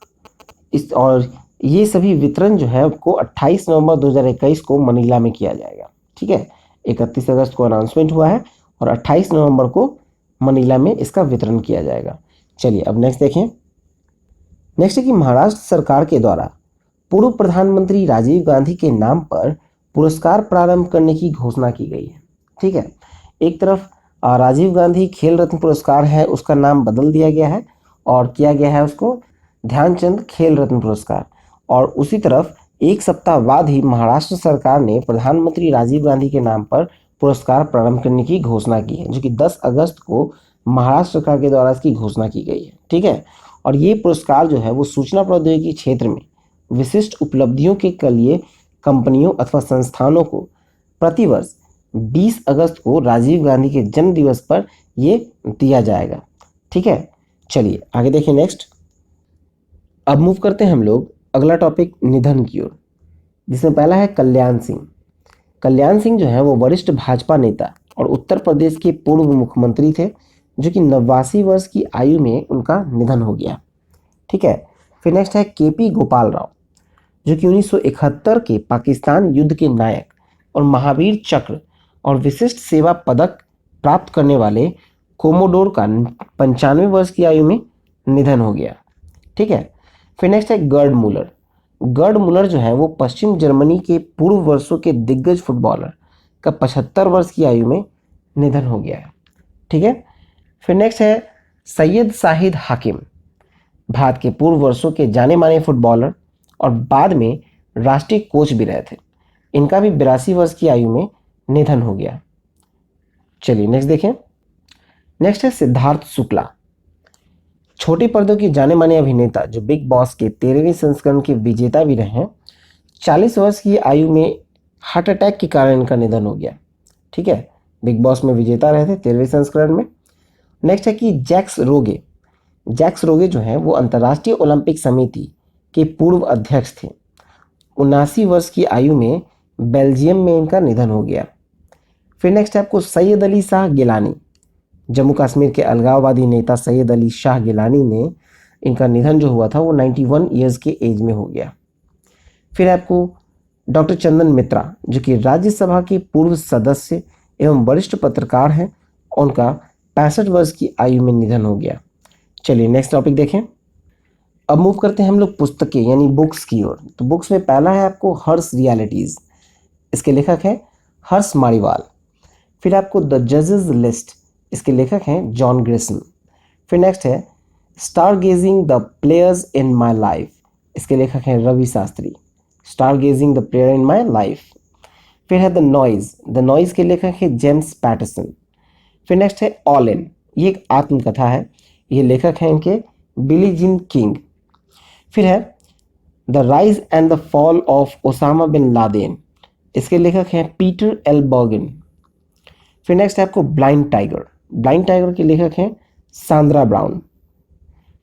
इस और ये सभी वितरण जो है आपको 28 नवंबर 2021 को मनीला में किया जाएगा। ठीक है, 31 अगस्त को अनाउंसमेंट हुआ है और 28 नवंबर को मनीला में इसका वितरण किया जाएगा। चलिए अब नेक्स्ट देखें। नेक्स्ट है कि महाराष्ट्र सरकार के द्वारा पूर्व प्रधानमंत्री राजीव गांधी के नाम पर पुरस्कार प्रारंभ करने की घोषणा की गई है। ठीक है, एक तरफ राजीव गांधी खेल रत्न पुरस्कार है, उसका नाम बदल दिया गया है और किया गया है उसको ध्यानचंद खेल रत्न पुरस्कार, और उसी तरफ एक सप्ताह बाद ही महाराष्ट्र सरकार ने प्रधानमंत्री राजीव गांधी के नाम पर पुरस्कार प्रारंभ करने की घोषणा की है, जो कि 10 अगस्त को महाराष्ट्र सरकार के द्वारा इसकी घोषणा की गई है। ठीक है, और ये पुरस्कार जो है वो सूचना प्रौद्योगिकी क्षेत्र में विशिष्ट उपलब्धियों के लिए कंपनियों अथवा संस्थानों को प्रतिवर्ष 20 अगस्त को राजीव गांधी के जन्म दिवस पर ये दिया जाएगा। ठीक है, चलिए आगे देखिए नेक्स्ट। अब मूव करते हैं हम लोग अगला टॉपिक निधन की ओर, जिसमें पहला है कल्याण सिंह। कल्याण सिंह जो है वो वरिष्ठ भाजपा नेता और उत्तर प्रदेश के पूर्व मुख्यमंत्री थे, जो कि 89 वर्ष की आयु में उनका निधन हो गया। ठीक है, फिर नेक्स्ट है केपी गोपाल राव, जो कि 1971 के पाकिस्तान युद्ध के नायक और महावीर चक्र और विशिष्ट सेवा पदक प्राप्त करने वाले कोमोडोर का 95 वर्ष की आयु में निधन हो गया। ठीक है, फिर नेक्स्ट है गर्ड मुलर। गर्ड मुलर जो है वो पश्चिम जर्मनी के पूर्व वर्षों के दिग्गज फुटबॉलर का 75 वर्ष की आयु में निधन हो गया है। ठीक है, फिर नेक्स्ट है सैयद शाहिद हाकिम, भारत के पूर्व वर्षों के जाने माने फुटबॉलर और बाद में राष्ट्रीय कोच भी रहे थे। इनका भी 82 वर्ष की आयु में निधन हो गया। चलिए नेक्स्ट देखें। नेक्स्ट है सिद्धार्थ शुक्ला, छोटे पर्दों के जाने माने अभिनेता जो बिग बॉस के 13वें संस्करण के विजेता भी रहे हैं। 40 वर्ष की आयु में हार्ट अटैक के कारण इनका निधन हो गया। ठीक है, बिग बॉस में विजेता रहे थे 13वें संस्करण में। नेक्स्ट है कि जैक्स रोगे। जैक्स रोगे जो है वो अंतर्राष्ट्रीय ओलंपिक समिति के पूर्व अध्यक्ष थे। 79 वर्ष की आयु में बेल्जियम में इनका निधन हो गया। फिर नेक्स्ट है आपको सैयद अली शाह गिलानी, जम्मू कश्मीर के अलगाववादी नेता सैयद अली शाह गिलानी ने इनका निधन जो हुआ था वो 91 ईयर्स के एज में हो गया। फिर आपको डॉक्टर चंदन मित्रा, जो कि राज्यसभा के पूर्व सदस्य एवं वरिष्ठ पत्रकार हैं, उनका 65 वर्ष की आयु में निधन हो गया। चलिए नेक्स्ट टॉपिक देखें। अब मूव करते हैं हम लोग पुस्तकें यानी बुक्स की ओर। तो बुक्स में पहला है आपको हर्ष रियलिटीज़, इसके लेखक हैं हर्ष मारीवाल। फिर आपको द जजेस लिस्ट, इसके लेखक हैं जॉन ग्रिसन। फिर नेक्स्ट है stargazing the players in my life, इसके लेखक हैं Ravi Shastri. Stargazing the player in my life. फिर है द नॉइज के लेखक हैं जेम्स पैटरसन। फिर नेक्स्ट है ऑल इन, ये एक आत्मकथा है, ये लेखक हैं इनके बिली जीन किंग। फिर है the rise and the fall of Osama bin Laden, इसके लेखक हैं पीटर एल बर्गन। फिर नेक्स्ट है आपको ब्लाइंड टाइगर के लेखक हैं सांद्रा ब्राउन।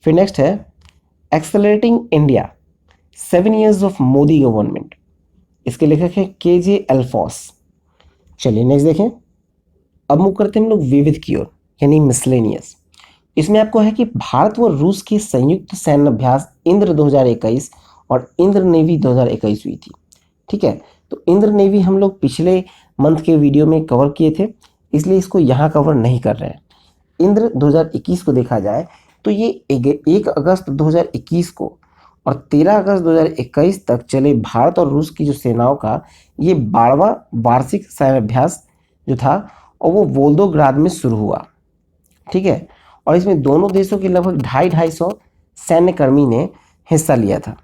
फिर नेक्स्ट है accelerating India 7 years of Modi government, इसके लेखक हैं KJ एल्फोस। चलिए नेक्स्ट देखें। अब मूव करते हैं हम लोग विविध की ओर यानी मिसलेनियस। इसमें आपको है कि भारत व रूस के संयुक्त सैन्य अभ्यास इंद्र 2021 और इंद्र नेवी 2021 हुई थी। ठीक है, तो इंद्र नेवी हम लोग पिछले मंथ के वीडियो में कवर किए थे, इसलिए इसको यहाँ कवर नहीं कर रहे हैं। इंद्र 2021 को देखा जाए तो ये 1 अगस्त 2021 को और 13 अगस्त 2021 तक चले भारत और रूस की जो सेनाओं का ये 12वां वार्षिक सैन्य अभ्यास जो था और वो वोल्गोग्राद में शुरू हुआ। ठीक है, और इसमें दोनों देशों के लगभग 250 सैन्य कर्मी ने हिस्सा लिया था।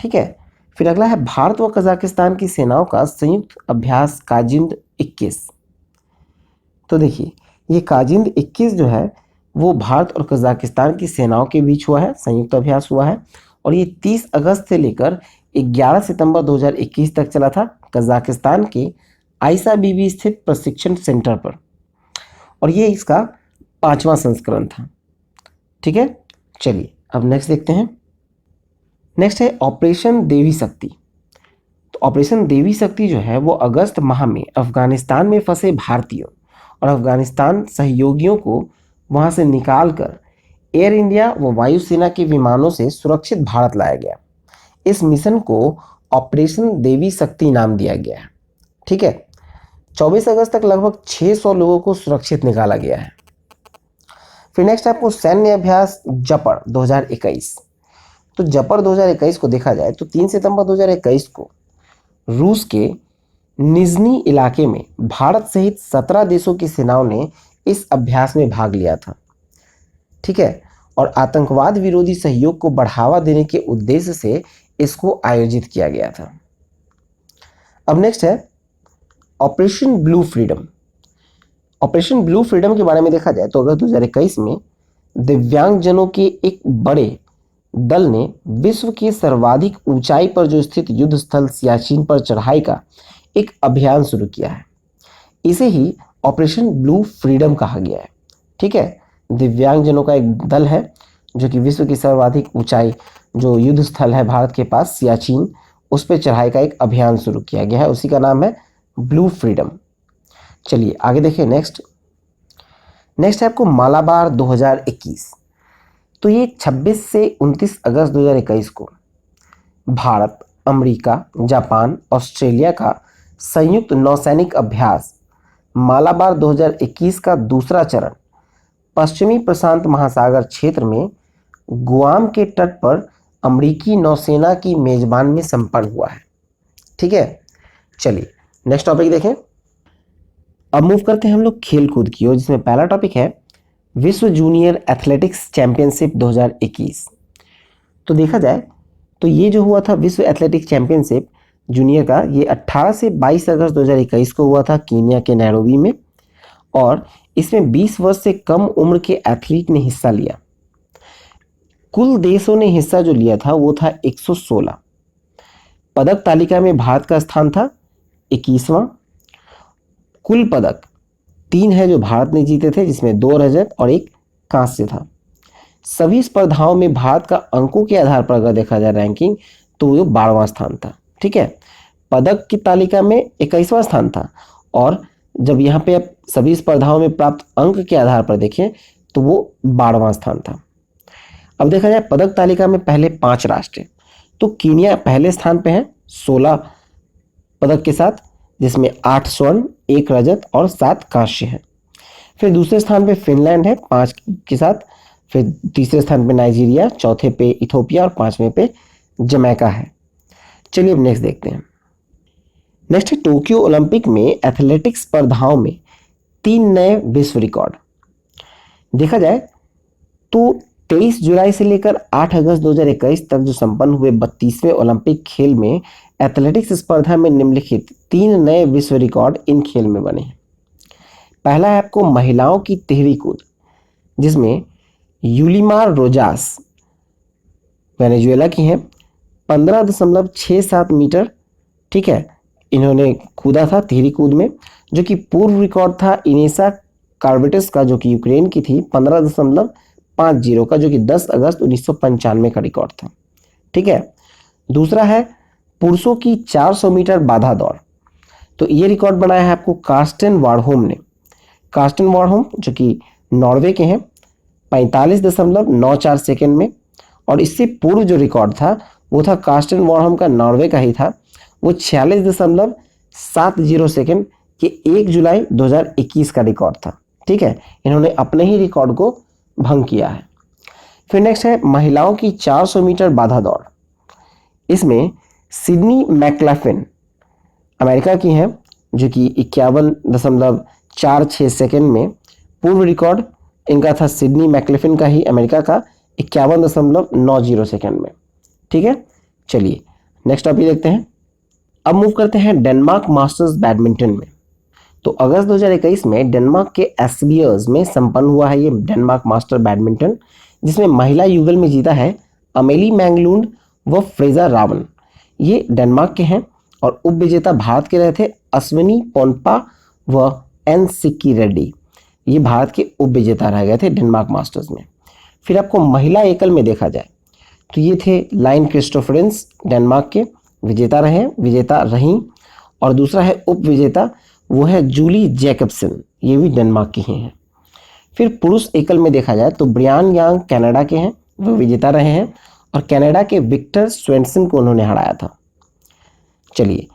ठीक है, फिर अगला है भारत व कजाकिस्तान की सेनाओं का संयुक्त अभ्यास काजिंद 21। तो देखिए ये काजिंद 21 जो है वो भारत और कजाकिस्तान की सेनाओं के बीच हुआ है, संयुक्त अभ्यास हुआ है और ये 30 अगस्त से लेकर 11 सितंबर 2021 तक चला था कजाकिस्तान के आयसा बीबी स्थित प्रशिक्षण सेंटर पर, और ये इसका 5वां संस्करण था। ठीक है, चलिए अब नेक्स्ट देखते हैं। नेक्स्ट है ऑपरेशन देवी शक्ति। तो ऑपरेशन देवी शक्ति जो है वो अगस्त माह में अफगानिस्तान में फंसे भारतीयों और अफगानिस्तान सहयोगियों को वहां से निकालकर एयर इंडिया व वायुसेना के विमानों से सुरक्षित भारत लाया गया। इस मिशन को ऑपरेशन देवी शक्ति नाम दिया गया है। ठीक है, 24 अगस्त तक लगभग 600 लोगों को सुरक्षित निकाला गया है। फिर नेक्स्ट आपको सैन्य अभ्यास जपड़ 2021। तो जपड़ 2021 को देखा जाए तो 3 सितंबर 2021 को रूस के निजनी इलाके में भारत सहित 17 देशों की सेनाओं ने इस अभ्यास में भाग लिया था। ठीक है, और आतंकवाद विरोधी सहयोग को बढ़ावा देने के उद्देश्य से इसको आयोजित किया गया था। अब नेक्स्ट है operation blue freedom. Operation blue freedom के बारे में देखा जाए तो अगस्त 2021 में दिव्यांगजनों के एक बड़े दल ने विश्व के सर्वाधिक ऊंचाई पर जो स्थित युद्ध स्थल सियाचिन पर चढ़ाई का एक अभियान शुरू किया है। इसे ही ऑपरेशन ब्लू फ्रीडम कहा गया है। ठीक है, दिव्यांगजनों का एक दल है जो कि विश्व की सर्वाधिक ऊंचाई जो युद्ध स्थल है भारत के पास सियाचिन, उस पर चढ़ाई का एक अभियान शुरू किया गया है, उसी का नाम है ब्लू फ्रीडम। चलिए आगे देखिए। नेक्स्ट है आपको मालाबार 2021। तो ये 26 से 29 अगस्त 2021 को भारत, अमेरिका, जापान, ऑस्ट्रेलिया का संयुक्त नौसैनिक अभ्यास मालाबार 2021 का दूसरा चरण पश्चिमी प्रशांत महासागर क्षेत्र में गुआम के तट पर अमेरिकी नौसेना की मेजबान में संपन्न हुआ है। ठीक है, चलिए नेक्स्ट टॉपिक देखें। अब मूव करते हैं हम लोग खेल कूद की ओर, जिसमें पहला टॉपिक है विश्व जूनियर एथलेटिक्स चैंपियनशिप 2021। तो देखा जाए तो ये जो हुआ था विश्व एथलेटिक्स चैंपियनशिप जूनियर का, ये 18 से 22 अगस्त 2021 को हुआ था कीनिया के नैरोबी में, और इसमें 20 वर्ष से कम उम्र के एथलीट ने हिस्सा लिया। कुल देशों ने हिस्सा जो लिया था वो था 116। पदक तालिका में भारत का स्थान था 21वां। कुल पदक 3 है जो भारत ने जीते थे, जिसमें 2 रजत और 1 कांस्य था। सभी स्पर्धाओं में भारत का अंकों के आधार पर अगर देखा जाए रैंकिंग, तो वो 12वां स्थान था। ठीक है, पदक की तालिका में 21वां स्थान था, और जब यहाँ पे आप सभी स्पर्धाओं में प्राप्त अंक के आधार पर देखें तो वो 12वां स्थान था। अब देखा जाए पदक तालिका में पहले 5 राष्ट्र हैं, तो कीनिया पहले स्थान पे है 16 पदक के साथ, जिसमें 8 स्वर्ण, 1 रजत और 7 कांस्य है। फिर दूसरे स्थान पे फिनलैंड है 5 के साथ, फिर तीसरे स्थान पे नाइजीरिया, चौथे पे इथोपिया और 5वें पे जमैका है। चलिए अब नेक्स्ट देखते हैं। नेक्स्ट है टोक्यो ओलंपिक में एथलेटिक्स स्पर्धाओं में 3 नए विश्व रिकॉर्ड। देखा जाए तो 23 जुलाई से लेकर 8 अगस्त 2021 तक जो संपन्न हुए 32वें ओलंपिक खेल में एथलेटिक्स स्पर्धा में निम्नलिखित 3 नए विश्व रिकॉर्ड इन खेल में बने हैं। पहला है आपको महिलाओं की तिहरी कूद, जिसमें यूलिमार रोजास वेनेजुएला की हैं, 15.67 मीटर, ठीक है, इन्होंने कूदा था तिहरी कूद में, जो कि पूर्व रिकॉर्ड था इनेसा कार्बेटस का, जो कि यूक्रेन की थी, 15.50 का, जो कि 10 अगस्त 1995 का रिकॉर्ड था। ठीक है, दूसरा है पुरुषों की 400 मीटर बाधा दौड़। तो ये रिकॉर्ड बनाया है आपको कार्स्टेन वार्डहोम ने। कार्स्टेन वार्डहोम जो कि नॉर्वे के हैं, 45.94 सेकेंड में, और इससे पूर्व जो रिकॉर्ड था वो था कार्स्टेन वार्डहोम का, नॉर्वे का ही था, वो 46.70 सेकेंड के 1 जुलाई 2021 का रिकॉर्ड था। ठीक है, इन्होंने अपने ही रिकॉर्ड को भंग किया है। फिर नेक्स्ट है महिलाओं की 400 मीटर बाधा दौड़। इसमें सिडनी मैक्लाफिन अमेरिका की हैं, जो कि 51.46 सेकेंड में, पूर्व रिकॉर्ड इनका था सिडनी मैक्लाफिन का ही, अमेरिका का, 51.90 सेकेंड में। ठीक है, चलिए नेक्स्ट टॉपिक देखते हैं। अब मूव करते हैं डेनमार्क मास्टर्स बैडमिंटन में। तो अगस्त 2021 में डेनमार्क के एस्बियर्स में संपन्न हुआ है ये डेनमार्क मास्टर बैडमिंटन, जिसमें महिला युगल में जीता है अमेली मैंगलूंड व फ्रेजा रावण। ये डेनमार्क के हैं, और उप विजेता भारत के रहे थे अश्विनी पोनप्पा व एन सिक्की रेड्डी। ये भारत के उप विजेता रह गए थे डेनमार्क मास्टर्स में। फिर आपको महिला एकल में देखा जाए तो ये थे लाइन क्रिस्टोफरेंस, डेनमार्क के विजेता रहीं, और दूसरा है उप विजेता, वो है जूली जैकबसन, ये भी डेनमार्क की ही हैं। फिर पुरुष एकल में देखा जाए तो ब्रियान यांग कनाडा के हैं, वो विजेता रहे हैं, और कनाडा के विक्टर स्वेंसन को उन्होंने हराया था। चलिए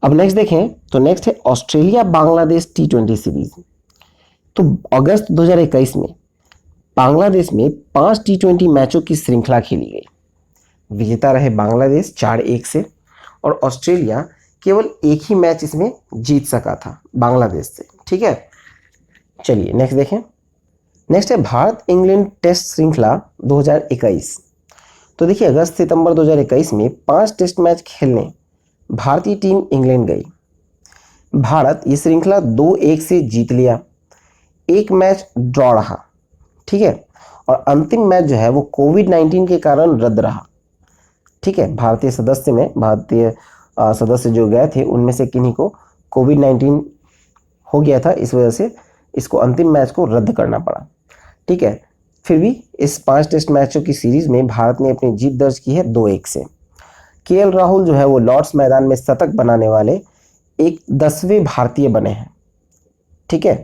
अब नेक्स्ट देखें, तो नेक्स्ट है ऑस्ट्रेलिया बांग्लादेश T20 सीरीज। तो अगस्त 2021 में बांग्लादेश में 5 T20 मैचों की श्रृंखला खेली गई। विजेता रहे बांग्लादेश 4-1 से, और ऑस्ट्रेलिया केवल एक ही मैच इसमें जीत सका था बांग्लादेश से। ठीक है, चलिए नेक्स्ट देखें। नेक्स्ट है भारत इंग्लैंड टेस्ट श्रृंखला 2021। तो देखिए अगस्त सितंबर 2021 में 5 टेस्ट मैच खेलने भारतीय टीम इंग्लैंड गई। भारत ये श्रृंखला 2-1 से जीत लिया, एक मैच ड्रॉ रहा। ठीक है, और अंतिम मैच जो है वो कोविड-19 के कारण रद्द रहा। ठीक है, भारतीय सदस्य जो गए थे उनमें से किन्हीं को कोविड-19 हो गया था, इस वजह से इसको अंतिम मैच को रद्द करना पड़ा। ठीक है, फिर भी इस 5 टेस्ट मैचों की सीरीज में भारत ने अपनी जीत दर्ज की है 2-1 से। केएल राहुल जो है वो लॉर्ड्स मैदान में शतक बनाने वाले एक 10वें भारतीय बने हैं। ठीक है,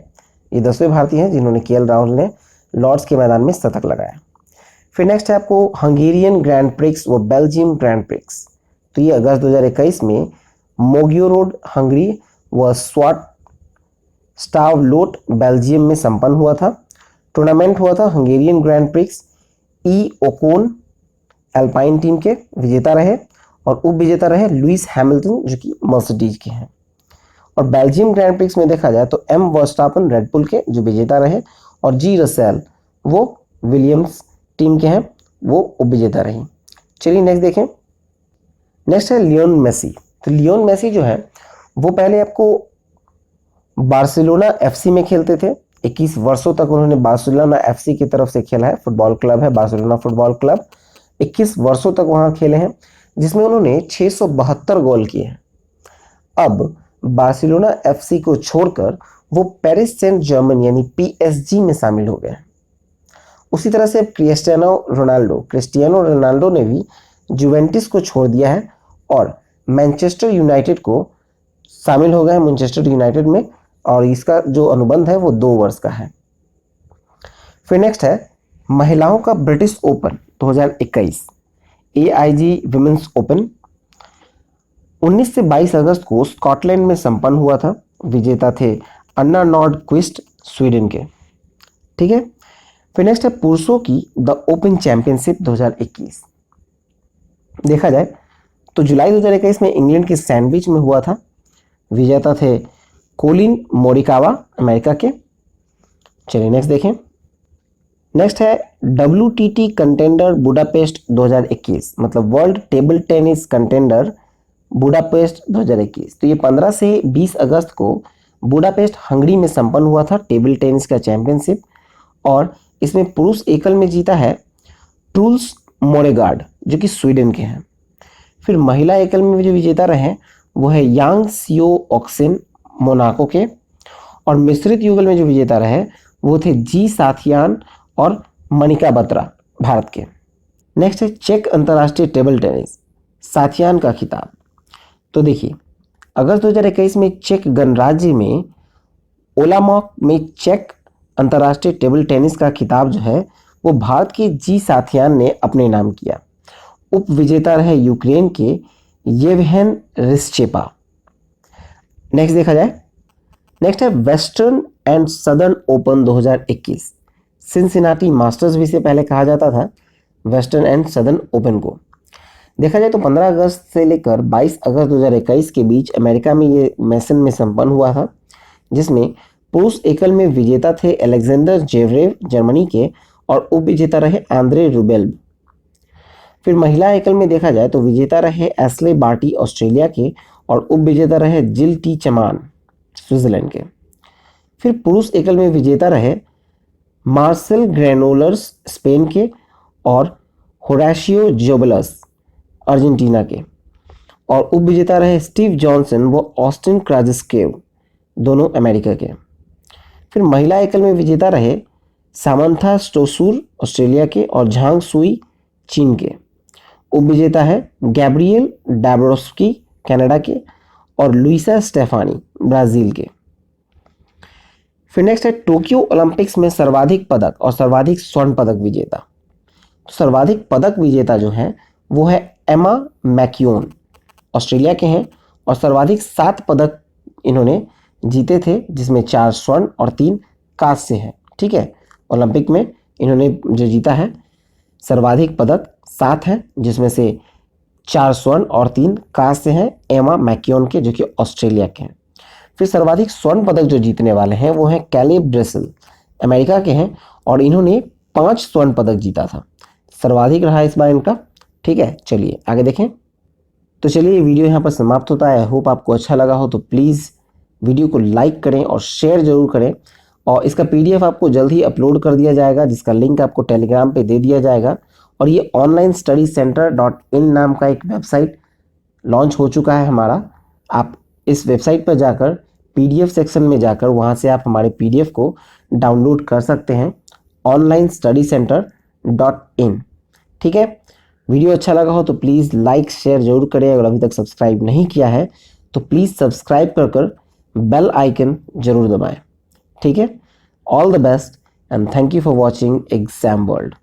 ये 10वें भारतीय हैं जिन्होंने केएल राहुल ने लॉर्ड्स के मैदान में शतक लगाया। फिर नेक्स्ट है आपको हंगेरियन ग्रैंड प्रिक्स व बेल्जियम ग्रैंड प्रिक्स। तो ये अगस्त 2021 में मोगियोरोड हंगरी व स्वाट स्टावलोट बेल्जियम में संपन्न हुआ था। टूर्नामेंट हुआ था हंगेरियन ग्रैंड प्रिक्स। ई ओकोन अल्पाइन टीम के विजेता रहे और उप विजेता रहे लुइस हैमिल्टन जो कि मर्सिडीज के हैं। और बेल्जियम ग्रैंड प्रिक्स में देखा जाए तो एम वर्स्टापन रेडबुल के जो विजेता रहे और जी रसेल वो विलियम्स टीम के हैं, वो उप विजेता रही। चलिए नेक्स्ट देखें। नेक्स्ट है लियोन मेसी। तो लियोन मेसी जो है वो पहले आपको बार्सिलोना एफसी में खेलते थे। 21 वर्षों तक उन्होंने बार्सिलोना एफसी की तरफ से खेला है, फुटबॉल क्लब है बार्सिलोना फुटबॉल क्लब। 21 वर्षों तक वहां खेले हैं, जिसमें उन्होंने 672 गोल किए हैं। अब बार्सिलोना एफसी को छोड़कर वो पेरिस सेंट जर्मन यानी पीएसजी में शामिल हो गए हैं। उसी तरह से क्रिस्टियानो रोनाल्डो ने भी जुवेंटस को छोड़ दिया है और मैनचेस्टर यूनाइटेड को शामिल हो गए हैं मैनचेस्टर यूनाइटेड में, और इसका जो अनुबंध है वो 2 वर्ष का है। फिर नेक्स्ट है महिलाओं का British open 2021 AIG women's open. 19 से 22 अगस्त को स्कॉटलैंड में संपन्न हुआ था। विजेता थे अन्ना नॉर्डक्विस्ट स्वीडन के। ठीक है, फिर नेक्स्ट है पुरुषों की द ओपन चैंपियनशिप 2021। देखा जाए तो जुलाई 2021 में इंग्लैंड के सैंडविच में हुआ था। विजेता थे कोलिन मोरिकावा अमेरिका के। चलिए नेक्स्ट देखें। नेक्स्ट है WTT कंटेंडर बुडापेस्ट 2021, मतलब world table tennis contender Budapest 2021। तो ये 15 से 20 अगस्त को बुडापेस्ट हंगरी में संपन्न हुआ था टेबल टेनिस का चैंपियनशिप, और इसमें पुरुष एकल में जीता है ट्रूल्स मोरेगार्ड जो कि स्वीडन के हैं। फिर महिला एकल में जो विजेता रहे वो है यांग सियो ऑक्सिन मोनाको के, और मिश्रित युगल में जो विजेता रहे वो थे जी साथियान और मनिका बत्रा भारत के। नेक्स्ट है चेक अंतर्राष्ट्रीय टेबल टेनिस साथियान का खिताब। तो देखिए अगस्त 2021 में चेक गणराज्य में ओलामॉक में चेक अंतर्राष्ट्रीय टेबल टेनिस का खिताब जो है वो भारत के जी साथियान ने अपने नाम किया। उप विजेता रहे यूक्रेन के येवहेन रिस्चेपा। नेक्स्ट देखा जाए। नेक्स्ट है western and southern open 2021। Cincinnati masters भी से पहले कहा जाता था वेस्टर्न एंड सदर्न ओपन को। देखा जाए तो 15 अगस्त से लेकर 22 अगस्त 2021 के बीच अमेरिका में ये मैसन में संपन्न हुआ था, जिसमें पुरुष एकल में विजेता थे अलेक्जेंडर जेवरेव जर्मनी के और उप विजेता रहे आंद्रे रुबेल। फिर महिला एकल में देखा जाए तो विजेता रहे एस्ले बार्टी ऑस्ट्रेलिया के और उप विजेता रहे जिल टी चमान स्विट्जरलैंड के। फिर पुरुष एकल में विजेता रहे मार्सेल ग्रेनोलर्स स्पेन के और होराशियो जोबलस अर्जेंटीना के, और उप विजेता रहे स्टीव जॉनसन व ऑस्टिन क्राजिस्केव दोनों अमेरिका के। फिर महिला एकल में विजेता रहे सामंथा स्टोसूर ऑस्ट्रेलिया के और झांग सुई चीन के। उप विजेता है गैब्रियल डाब्रोस्की कनाडा के और लुइसा स्टेफानी ब्राजील के। फिर नेक्स्ट है टोक्यो ओलंपिक्स में सर्वाधिक पदक और सर्वाधिक स्वर्ण पदक विजेता। तो सर्वाधिक पदक विजेता जो है वो है एमा मैक्यून ऑस्ट्रेलिया के हैं, और सर्वाधिक 7 पदक इन्होंने जीते थे, जिसमें 4 स्वर्ण और 3 कांस्य हैं। ठीक है, ओलंपिक में इन्होंने जो जीता है सर्वाधिक पदक 7 हैं, जिसमें से 4 स्वर्ण और 3 कांस्य हैं एमा मैक्यून के जो कि ऑस्ट्रेलिया के हैं। फिर सर्वाधिक स्वर्ण पदक जो जीतने वाले हैं वो हैं कैलेब ड्रेसल अमेरिका के हैं, और इन्होंने 5 स्वर्ण पदक जीता था, सर्वाधिक रहा इस बार इनका। ठीक है, चलिए आगे देखें। तो चलिए ये वीडियो यहाँ पर समाप्त होता है। आई होप आपको अच्छा लगा हो, तो प्लीज़ वीडियो को लाइक करें और शेयर जरूर करें, और इसका PDF आपको जल्द ही अपलोड कर दिया जाएगा, जिसका लिंक आपको टेलीग्राम पे दे दिया जाएगा। और ये ऑनलाइन स्टडी सेंटर .in नाम का एक वेबसाइट लॉन्च हो चुका है हमारा। आप इस वेबसाइट पर जाकर PDF सेक्शन में जाकर वहाँ से आप हमारे PDF को डाउनलोड कर सकते हैं onlinestudycenter.in। ठीक है, वीडियो अच्छा लगा हो तो प्लीज़ लाइक शेयर जरूर करें। अगर अभी तक सब्सक्राइब नहीं किया है तो प्लीज़ सब्सक्राइब कर बेल आइकन जरूर दबाएं। ठीक है, all the best and thank you for watching exam world.